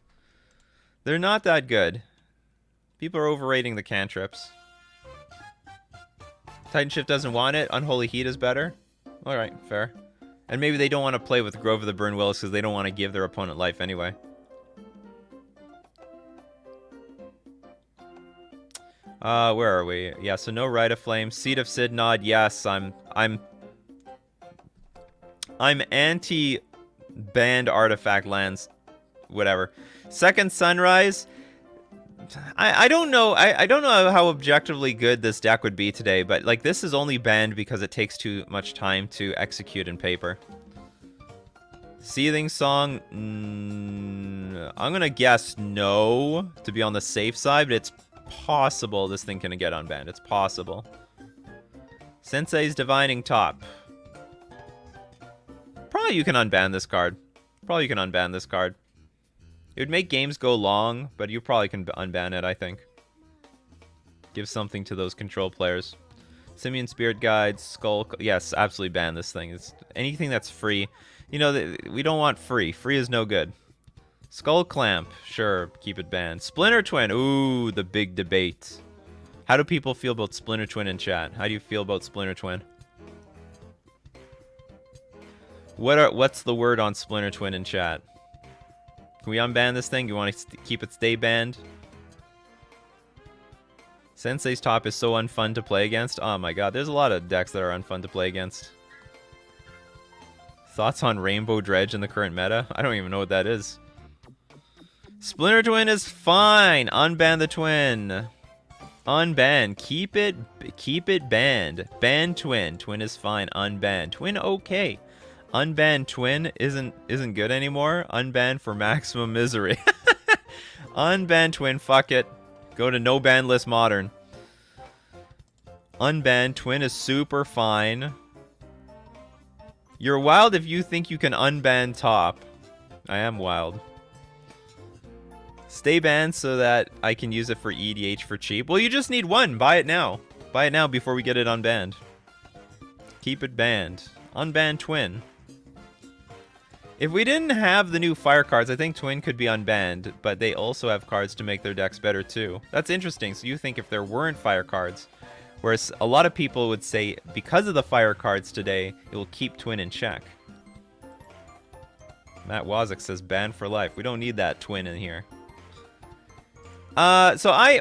They're not that good. People are overrating the cantrips. Titan Shift doesn't want it. Unholy Heat is better. Alright, fair. And maybe they don't want to play with Grove of the Burn Willows because they don't want to give their opponent life anyway. Where are we? Yeah, so no Rite of Flame. Seed of Sidnod, yes, I'm anti-banned artifact lands, whatever. Second Sunrise, I don't know. I don't know how objectively good this deck would be today, but like this is only banned because it takes too much time to execute in paper. Seething Song, I'm gonna guess no to be on the safe side, but it's possible this thing can get unbanned. It's possible. Sensei's Divining Top. Probably you can unban this card. It would make games go long, but you probably can unban it, I think. Give something to those control players. Simian Spirit Guides, Skull... Yes, absolutely ban this thing. It's anything that's free. You know, we don't want free. Free is no good. Skull Clamp. Sure, keep it banned. Splinter Twin. Ooh, the big debate. How do people feel about Splinter Twin in chat? How do you feel about Splinter Twin? What's the word on Splinter Twin in chat? Can we unban this thing? You want to keep it stay banned? Sensei's top is so unfun to play against. Oh my god, there's a lot of decks that are unfun to play against. Thoughts on Rainbow Dredge in the current meta? I don't even know what that is. Splinter Twin is fine. Unban the Twin. Unban. Keep it banned. Ban Twin. Twin is fine. Unban. Twin okay. Unban Twin isn't good anymore. Unban for maximum misery. Unban Twin. Fuck it. Go to no ban list modern. Unban Twin is super fine. You're wild if you think you can unban top. I am wild. Stay banned so that I can use it for EDH for cheap. Well, you just need one. Buy it now. Buy it now before we get it unbanned. Keep it banned. Unban Twin. If we didn't have the new fire cards, I think Twin could be unbanned, but they also have cards to make their decks better too. That's interesting. So you think if there weren't fire cards, whereas a lot of people would say because of the fire cards today, it will keep Twin in check. Matt Wazik says ban for life. We don't need that Twin in here. So I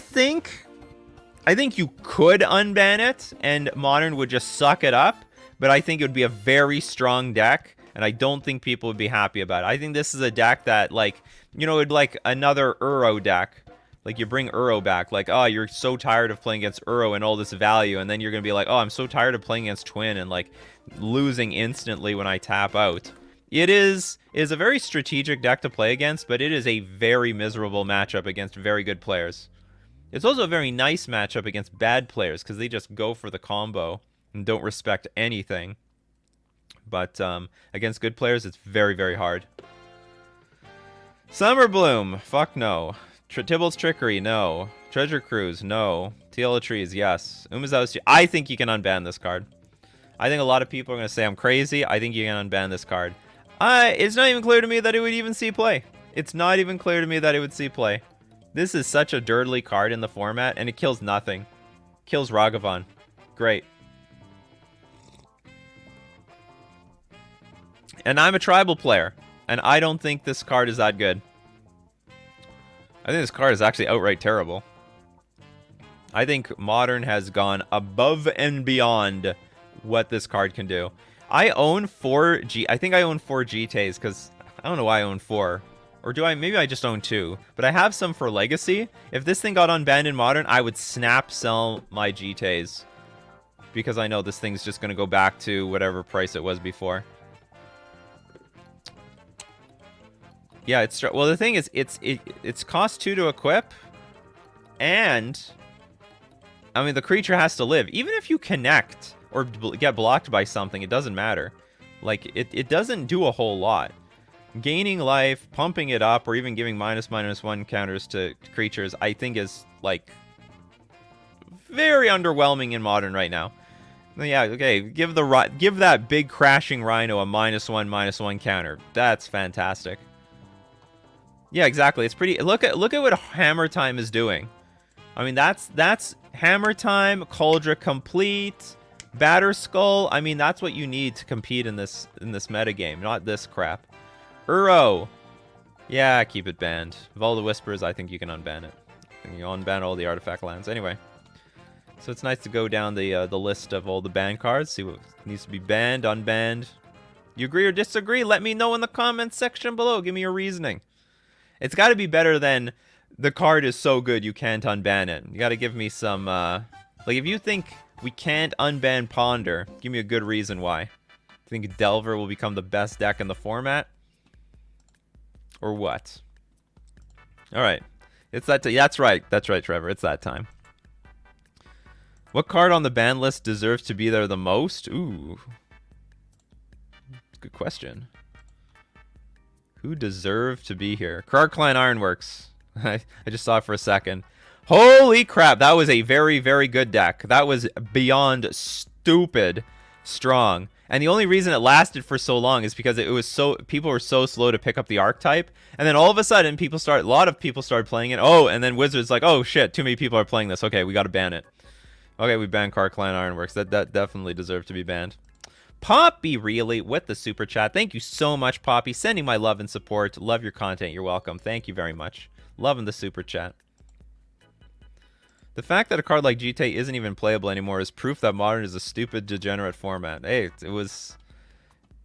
think you could unban it and Modern would just suck it up. But I think it would be a very strong deck, and I don't think people would be happy about it. I think this is a deck that, like, you know, it'd like another Uro deck. Like, you bring Uro back, like, oh, you're so tired of playing against Uro and all this value, and then you're going to be like, oh, I'm so tired of playing against Twin and, like, losing instantly when I tap out. It is a very strategic deck to play against, but it is a very miserable matchup against very good players. It's also a very nice matchup against bad players, because they just go for the combo and don't respect anything. But against good players, it's very, very hard. Summer Bloom, fuck no. Tybalt's Trickery, no. Treasure Cruise, no. Teletrees, yes. Umazawa's, I think you can unban this card. I think a lot of people are going to say I'm crazy. I think you can unban this card. It's not even clear to me that it would even see play. It's not even clear to me that it would see play. This is such a dirtly card in the format, and it kills nothing. Kills Ragavan. Great. And I'm a tribal player, and I don't think this card is that good. I think this card is actually outright terrible. I think Modern has gone above and beyond what this card can do. I own 4 G... I think I own 4 GTAs, because I don't know why I own 4. Or do I? Maybe I just own 2. But I have some for Legacy. If this thing got unbanned in Modern, I would snap sell my GTAs. Because I know this thing's just going to go back to whatever price it was before. Yeah, it's... Well, the thing is, it's cost 2 to equip. And... I mean, the creature has to live. Even if you connect or get blocked by something, it doesn't matter. Like, it doesn't do a whole lot. Gaining life, pumping it up, or even giving -1 counters to creatures, I think is, like, very underwhelming in Modern right now. Yeah, okay, give that big crashing Rhino a -1/-1 counter. That's fantastic. Yeah, exactly. It's pretty... Look at what Hammer Time is doing. I mean, that's Hammer Time, Cauldron Complete, Batter Skull. I mean, that's what you need to compete in this metagame, not this crap. Uro. Yeah, keep it banned. Of the Whispers, I think you can unban it. You unban all the artifact lands. Anyway. So it's nice to go down the list of all the ban cards, see what needs to be banned, unbanned. You agree or disagree? Let me know in the comments section below. Give me your reasoning. It's got to be better than the card is so good you can't unban it. You got to give me some... like, if you think we can't unban Ponder, give me a good reason why. I think Delver will become the best deck in the format? Or what? Alright. It's that... That's right. That's right, Trevor. It's that time. What card on the ban list deserves to be there the most? Ooh. Good question. Who deserved to be here? Krark-Clan Ironworks. I just saw it for a second. Holy crap, that was a very, very good deck. That was beyond stupid strong. And the only reason it lasted for so long is because it was so... People were so slow to pick up the archetype. And then all of a sudden, a lot of people started playing it. Oh, and then Wizards like, oh shit, too many people are playing this. Okay, we gotta ban it. Okay, we banned Krark-Clan Ironworks. That definitely deserved to be banned. Poppy really with the super chat. Thank you so much, Poppy. Sending my love and support. Love your content. You're welcome. Thank you very much. Loving the super chat. The fact that a card like GTA isn't even playable anymore is proof that Modern is a stupid, degenerate format. Hey, it was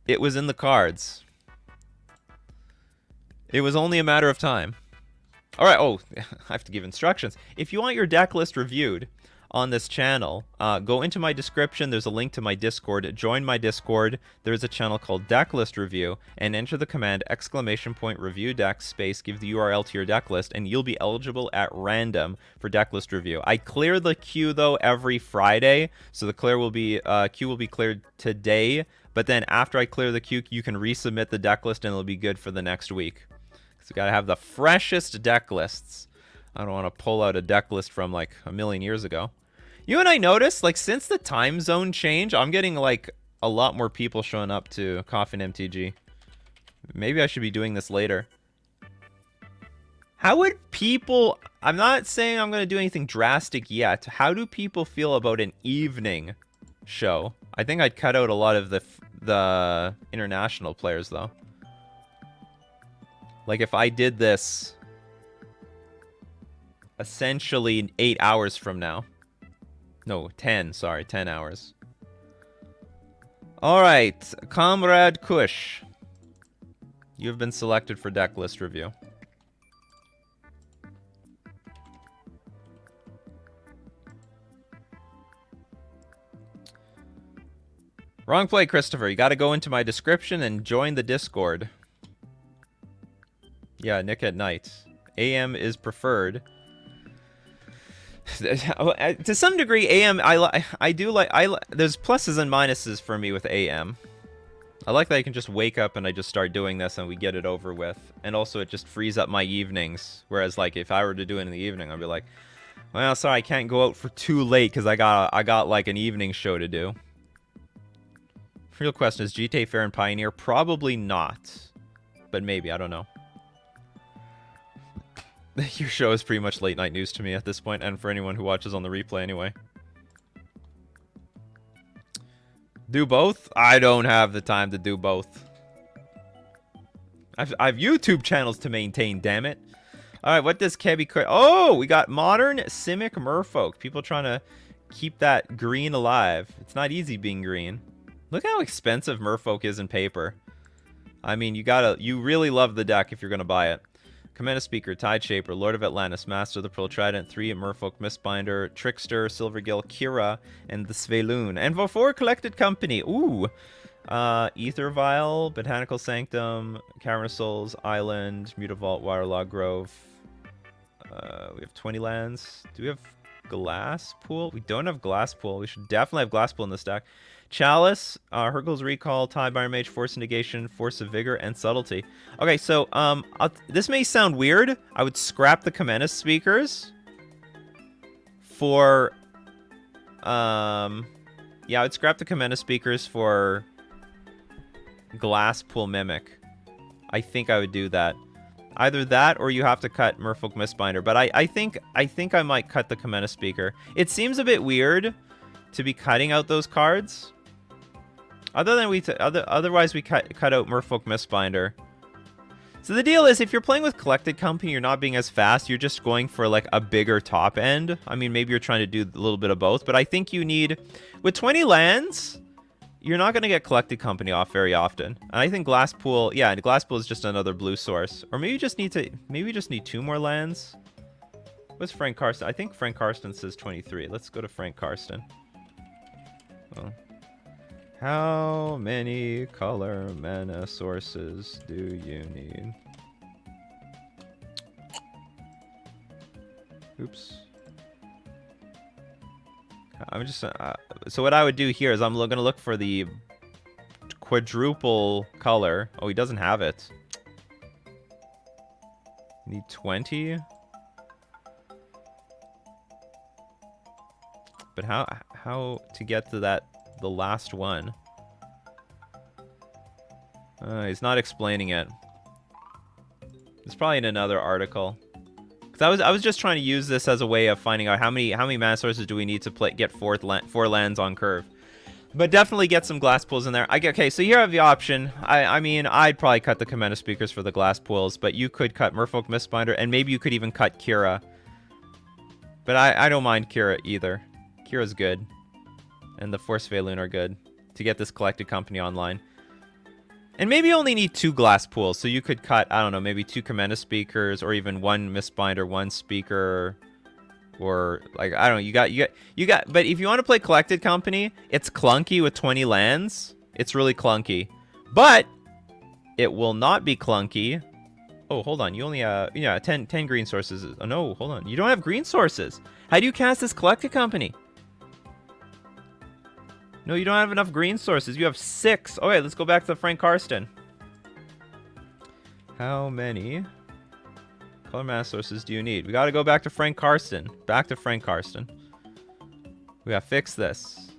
in the cards. It was only a matter of time. All right. Oh, I have to give instructions. If you want your deck list reviewed on this channel, go into my description. There's a link to my Discord. Join my Discord. There's a channel called Decklist Review, and enter the command !review deck space, give the URL to your deck list, and you'll be eligible at random for Decklist Review. I clear the queue though every Friday, so the queue will be cleared today. But then after I clear the queue, you can resubmit the deck list, and it'll be good for the next week. So we gotta have the freshest deck lists. I don't want to pull out a deck list from like a million years ago. You and I noticed, like, since the time zone change, I'm getting, like, a lot more people showing up to Coffee and MTG. Maybe I should be doing this later. How would people... I'm not saying I'm going to do anything drastic yet. How do people feel about an evening show? I think I'd cut out a lot of the international players, though. Like, if I did this essentially 8 hours from now. No, 10. Sorry, 10 hours. All right, Comrade Kush. You have been selected for deck list review. Wrong play, Christopher. You got to go into my description and join the Discord. Yeah, Nick at night. AM is preferred. To some degree, AM, I do like, there's pluses and minuses for me with AM. I like that I can just wake up and I just start doing this and we get it over with. And also it just frees up my evenings. Whereas like if I were to do it in the evening, I'd be like, well, sorry, I can't go out for too late because I got like an evening show to do. Real question, is GTA fair and Pioneer? Probably not. But maybe, I don't know. Your show is pretty much late night news to me at this point, and for anyone who watches on the replay anyway. Do both? I don't have the time to do both. I've YouTube channels to maintain, damn it. Alright, what does Kebby... Oh, we got Modern Simic Merfolk. People trying to keep that green alive. It's not easy being green. Look how expensive Merfolk is in paper. I mean, you really love the deck if you're gonna buy it. Commander Speaker, Tide Shaper, Lord of Atlantis, Master of the Pearl Trident, 3 Merfolk, Mistbinder, Trickster, Silvergill, Kira, and the Sveloon. And for 4 Collected Company. Ooh! Ether Vial, Botanical Sanctum, Cavern of Souls, Island, Mutavault, Waterlog Grove. We have 20 lands. Do we have Glass Pool? We don't have Glass Pool. We should definitely have Glass Pool in this deck. Chalice, Hurkyl's Recall, Tidebinder Mage, Force Negation, Force of Vigor, and Subtlety. Okay, so this may sound weird. I would scrap the Comena Speakers for... yeah, I would scrap the Comena Speakers for Glass Pool Mimic. I think I would do that. Either that or you have to cut Merfolk Mistbinder. But I think I might cut the Comena Speaker. It seems a bit weird to be cutting out those cards. Otherwise we cut out Merfolk Mistbinder. So the deal is, if you're playing with Collected Company, you're not being as fast. You're just going for like a bigger top end. I mean, maybe you're trying to do a little bit of both, but I think you need, with 20 lands, you're not going to get Collected Company off very often. And I think Glass Pool, yeah, Glass Pool is just another blue source. Or maybe you just need 2 more lands. What's Frank Karsten? I think Frank Karsten says 23. Let's go to Frank Karsten. Well, how many color mana sources do you need? Oops. I'm just so what I would do here is I'm gonna look for the quadruple color. Oh, he doesn't have it. Need 20. But how to get to that, the last one? He's not explaining it. It's probably in another article. Because I was just trying to use this as a way of finding out how many mana sources do we need to get 4 lands on curve. But definitely get some glass pools in there. Okay, so you have the option. I mean, I'd probably cut the Commander Speakers for the glass pools, but you could cut Merfolk Mistbinder, and maybe you could even cut Kira. But I don't mind Kira either. Kira's good. And the Force Valoon are good to get this collected company online. And maybe you only need 2 glass pools, so you could cut, I don't know, maybe 2 Commander Speakers, or even 1 Mistbinder, 1 Speaker... Or, like, I don't know, you got, but if you want to play Collected Company, it's clunky with 20 lands. It's really clunky. But, it will not be clunky. Oh, hold on, you only have, yeah, 10 green sources. Oh, no, hold on, you don't have green sources. How do you cast this Collected Company? No, you don't have enough green sources. You have 6. Okay, let's go back to Frank Karsten. How many... color mana sources do you need? We gotta go back to Frank Karsten. Back to Frank Karsten. We gotta fix this.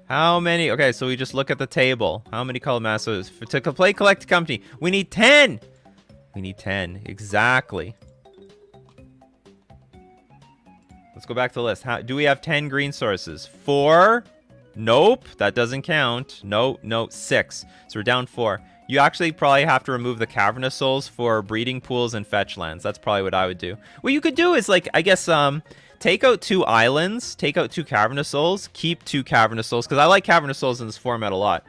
How many? Okay, so we just look at the table. How many color mana sources? To play Collected Company, we need 10! We need 10. Exactly. Let's go back to the list. Do we have 10 green sources? 4? Nope. That doesn't count. No, 6. So we're down 4. You actually probably have to remove the Cavernous Souls for breeding pools and fetch lands. That's probably what I would do. What you could do is, like, I guess, take out 2 islands, take out 2 Cavernous Souls, keep 2 Cavernous Souls, because I like Cavernous Souls in this format a lot.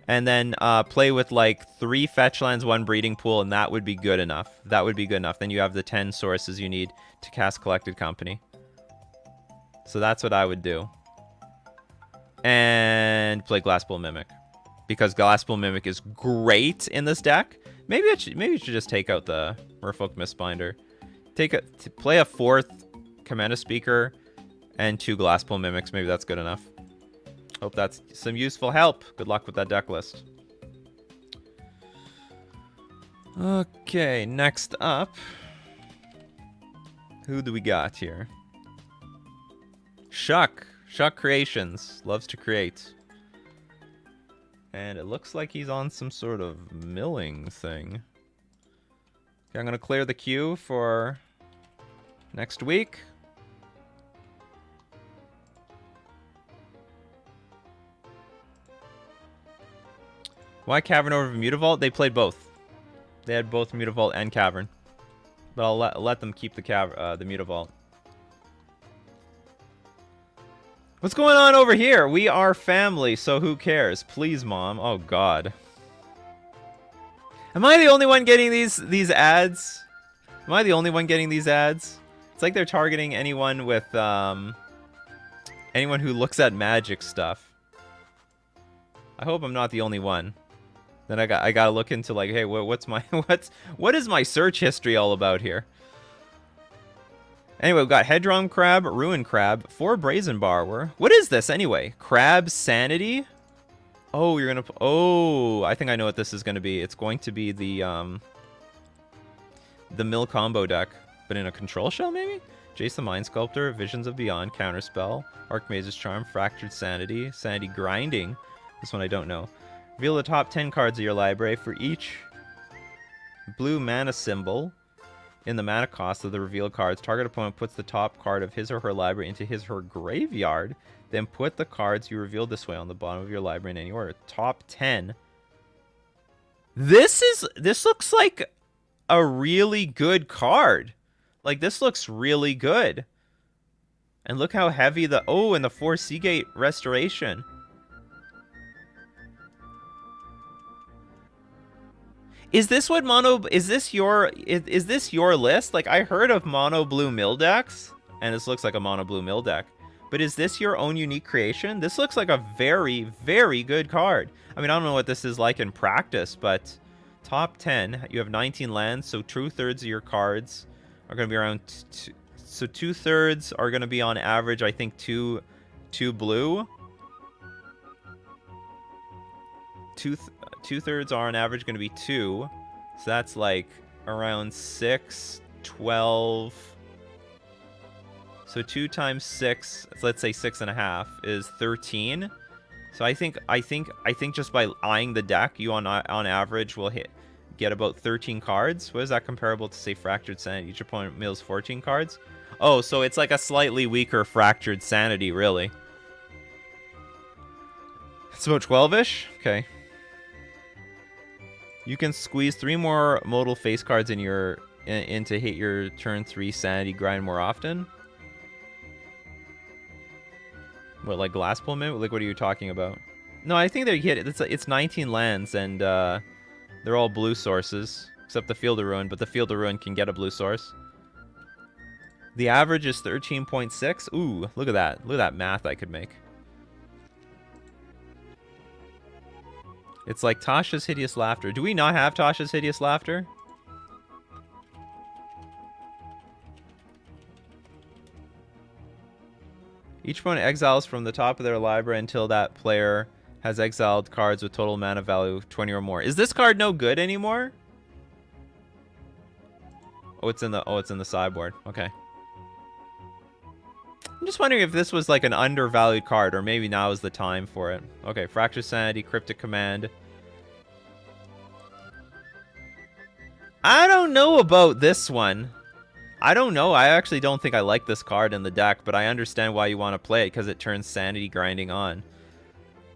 And then play with, like, 3 fetch lands, 1 breeding pool, and that would be good enough. That would be good enough. Then you have the 10 sources you need to cast Collected Company. So that's what I would do. And play Glasspool Mimic. Because Glasspool Mimic is great in this deck. Maybe you should just take out the Merfolk Mistbinder. Play a 4th Commander Speaker and 2 Glasspool Mimics. Maybe that's good enough. Hope that's some useful help. Good luck with that deck list. Okay, next up. Who do we got here? Shuck. Shuck Creations. Loves to create. And it looks like he's on some sort of milling thing. Okay, I'm going to clear the queue for next week. Why Cavern over Mutavault? They played both. They had both Mutavault and Cavern. But I'll let them keep the Mutavault. What's going on over here? We are family, so who cares? Please, Mom. Oh, God. Am I the only one getting these ads? Am I the only one getting these ads? It's like they're targeting anyone with, anyone who looks at Magic stuff. I hope I'm not the only one. Then I gotta look into, like, hey, what is my search history all about here? Anyway, we've got Hedron Crab, Ruin Crab, 4 Brazen Borrower. What is this, anyway? Crab Sanity? Oh, you're gonna... Oh, I think I know what this is gonna be. It's going to be the Mill Combo deck, but in a Control Shell, maybe? Jace the Mind Sculptor, Visions of Beyond, Counterspell, Archmage's Charm, Fractured Sanity, Sanity Grinding. This one I don't know. Reveal the top 10 cards of your library for each blue mana symbol. In the mana cost of the revealed cards, target opponent puts the top card of his or her library into his or her graveyard. Then put the cards you revealed this way on the bottom of your library in any order. Top 10. This looks like a really good card. Like, this looks really good. And look how heavy the... Oh, and the 4 Seagate Restoration. Is this what is this your list? Like, I heard of mono blue mill decks, and this looks like a mono blue mill deck. But is this your own unique creation? This looks like a very, very good card. I mean, I don't know what this is like in practice, but top 10, you have 19 lands, so 2/3 of your cards are going to be around... So 2/3 are going to be on average, I think, two blue. 2/3 are on average going to be 2. So that's like around 6, 12. So 2 times 6, let's say 6.5 is 13. So I think just by eyeing the deck, you on average will get about 13 cards. What is that comparable to, say, Fractured Sanity? Each opponent mills 14 cards. Oh, so it's like a slightly weaker Fractured Sanity, really. It's about 12-ish? Okay. You can squeeze 3 more modal face cards in to hit your turn 3 sanity grind more often. What, like glass pull mint? Like, what are you talking about? No, I think they hit it. It's 19 lands, and they're all blue sources, except the Field of Ruin, but the Field of Ruin can get a blue source. The average is 13.6. Ooh, look at that. Look at that math I could make. It's like Tasha's Hideous Laughter. Do we not have Tasha's Hideous Laughter? Each opponent exiles from the top of their library until that player has exiled cards with total mana value 20 or more. Is this card no good anymore? Oh, it's in the sideboard. Okay. I'm just wondering if this was like an undervalued card, or maybe now is the time for it. Okay, Fractured Sanity, Cryptic Command. I don't know about this one. I don't know. I actually don't think I like this card in the deck, but I understand why you want to play it, because it turns sanity grinding on.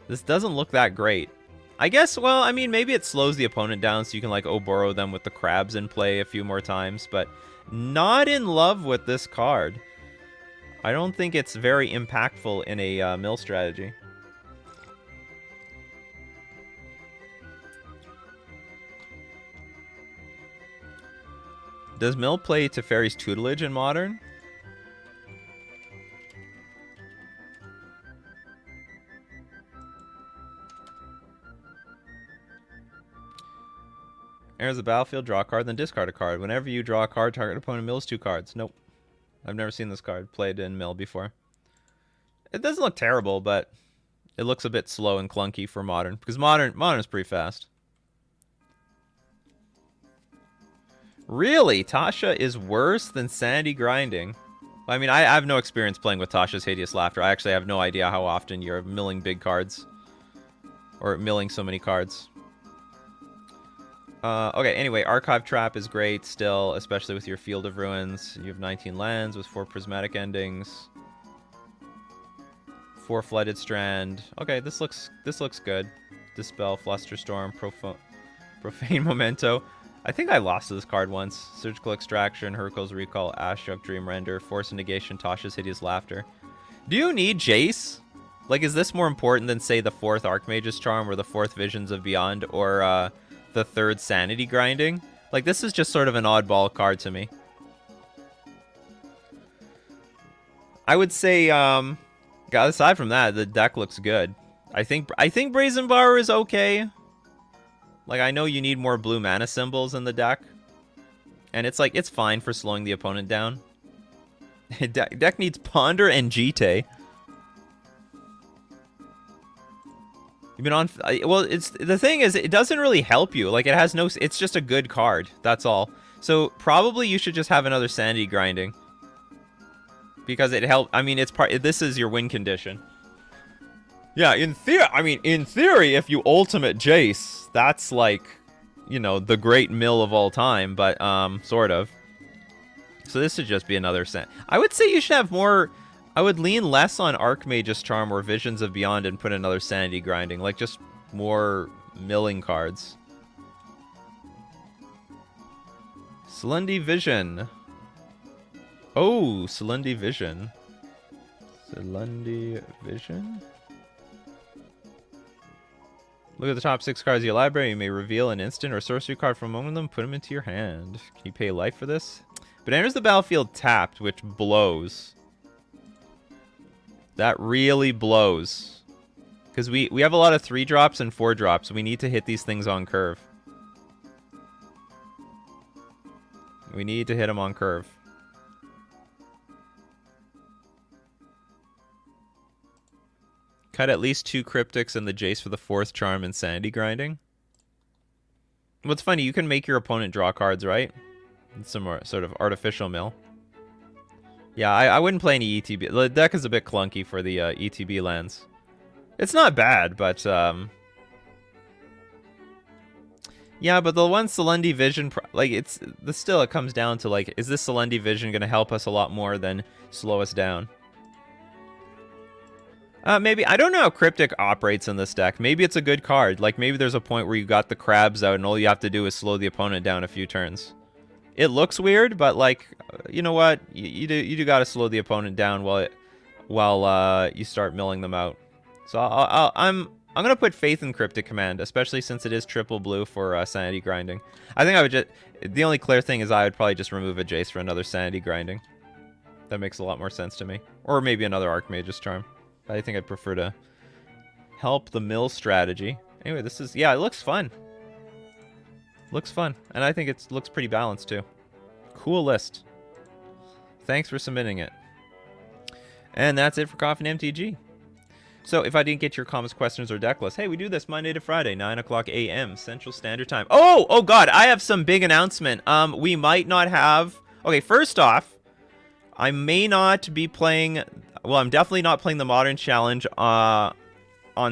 This doesn't look that great. I guess, well, I mean, maybe it slows the opponent down so you can, like, borrow them with the crabs in play a few more times, but not in love with this card. I don't think it's very impactful in a mill strategy. Does Mill play Teferi's Tutelage in Modern? Enters the battlefield, draw a card, then discard a card. Whenever you draw a card, target opponent mills 2 cards. Nope. I've never seen this card played in Mill before. It doesn't look terrible, but it looks a bit slow and clunky for Modern. Because Modern is pretty fast. Really? Tasha is worse than Sanity Grinding? I mean, I have no experience playing with Tasha's Hideous Laughter. I actually have no idea how often you're milling big cards. Or milling so many cards. Okay, anyway, Archive Trap is great still, especially with your Field of Ruins. You have 19 lands with 4 Prismatic Endings. 4 Flooded Strand. Okay, this looks good. Dispel, Flusterstorm, Profane Memento. I think I lost to this card once. Surgical Extraction, Hurkyl's Recall, Ashok, Dream Render, Force of Negation, Tasha's Hideous Laughter. Do you need Jace? Like, is this more important than, say, the 4th Archmage's Charm or the 4th Visions of Beyond or the 3rd Sanity Grinding? Like, this is just sort of an oddball card to me. I would say, aside from that, the deck looks good. I think Brazen Bar is okay. Like, I know you need more blue mana symbols in the deck. And it's like, it's fine for slowing the opponent down. Deck needs Ponder and Jite. You've been on... Well, the thing is, it doesn't really help you. Like, it has no... It's just a good card. That's all. So, probably you should just have another Sanity Grinding. Because it helps... I mean, this is your win condition. Yeah, in theory, if you ultimate Jace, that's like, you know, the great mill of all time, but, sort of. So this should just be another set. I would say you should have more... I would lean less on Archmage's Charm or Visions of Beyond and put another Sanity Grinding. Like, just more milling cards. Celundi Vision. Oh, Celundi Vision. Celundi Vision? Look at the top 6 cards of your library. You may reveal an instant or sorcery card from among them. Put them into your hand. Can you pay life for this? But enters the battlefield tapped, which blows. That really blows. Because we have a lot of 3-drops and 4-drops. We need to hit these things on curve. We need to hit them on curve. Cut at least 2 Cryptics and the Jace for the 4th Charm and Sanity Grinding. What's funny, you can make your opponent draw cards, right? It's some more sort of artificial mill. Yeah, I wouldn't play any ETB. The deck is a bit clunky for the ETB lands. It's not bad, but... Yeah, but the one Celundi Vision... Like, it comes down to, like, is this Celundi Vision going to help us a lot more than slow us down? Maybe. I don't know how Cryptic operates in this deck. Maybe it's a good card. Like, maybe there's a point where you got the crabs out and all you have to do is slow the opponent down a few turns. It looks weird, but, like, you know what? You do got to slow the opponent down while you start milling them out. So I'm going to put faith in Cryptic Command, especially since it is triple blue for sanity grinding. I think I would just... The only clear thing is I would probably just remove a Jace for another sanity grinding. That makes a lot more sense to me. Or maybe another Archmage's Charm. I think I'd prefer to help the mill strategy. Anyway, this is... Yeah, it looks fun. Looks fun. And I think it looks pretty balanced, too. Cool list. Thanks for submitting it. And that's it for Coffee and MTG. So, if I didn't get your comments, questions, or deck list, hey, we do this Monday to Friday, 9 o'clock a.m. Central Standard Time. Oh, God, I have some big announcement. We might not have... Okay, first off, I may not be playing... Well, I'm definitely not playing the Modern Challenge on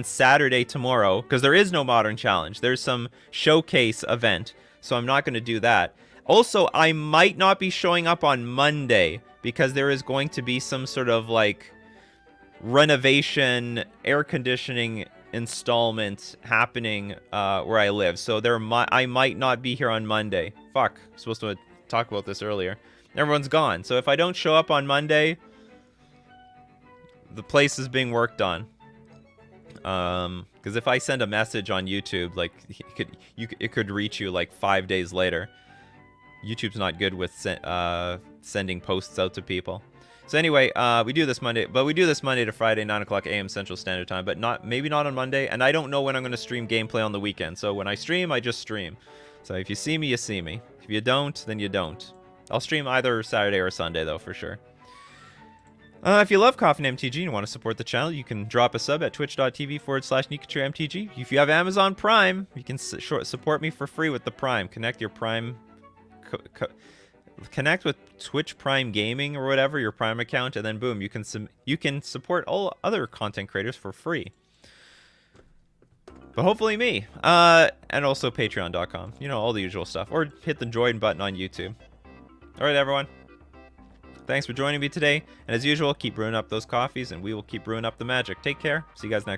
Saturday tomorrow, because there is no Modern Challenge. There's some showcase event, so I'm not going to do that. Also, I might not be showing up on Monday, because there is going to be some sort of, like, renovation, air conditioning installment happening where I live. So I might not be here on Monday. Fuck, I'm supposed to talk about this earlier. Everyone's gone. So if I don't show up on Monday... The place is being worked on. Because if I send a message on YouTube, like it could reach you like 5 days later. YouTube's not good with sending posts out to people. So anyway, we do this Monday, but we do this Monday to Friday, 9 o'clock a.m. Central Standard Time, but maybe not on Monday. And I don't know when I'm going to stream gameplay on the weekend. So when I stream, I just stream. So if you see me, you see me. If you don't, then you don't. I'll stream either Saturday or Sunday though, for sure. If you love Coffee and MTG and want to support the channel, you can drop a sub at twitch.tv/NikachuMTG. If you have Amazon Prime, you can support me for free with the Prime. Connect your Prime... Connect with Twitch Prime Gaming or whatever, your Prime account, and then boom, you can support all other content creators for free. But hopefully me. And also patreon.com. You know, all the usual stuff. Or hit the join button on YouTube. Alright, everyone. Thanks for joining me today, and as usual, keep brewing up those coffees, and we will keep brewing up the magic. Take care. See you guys next time.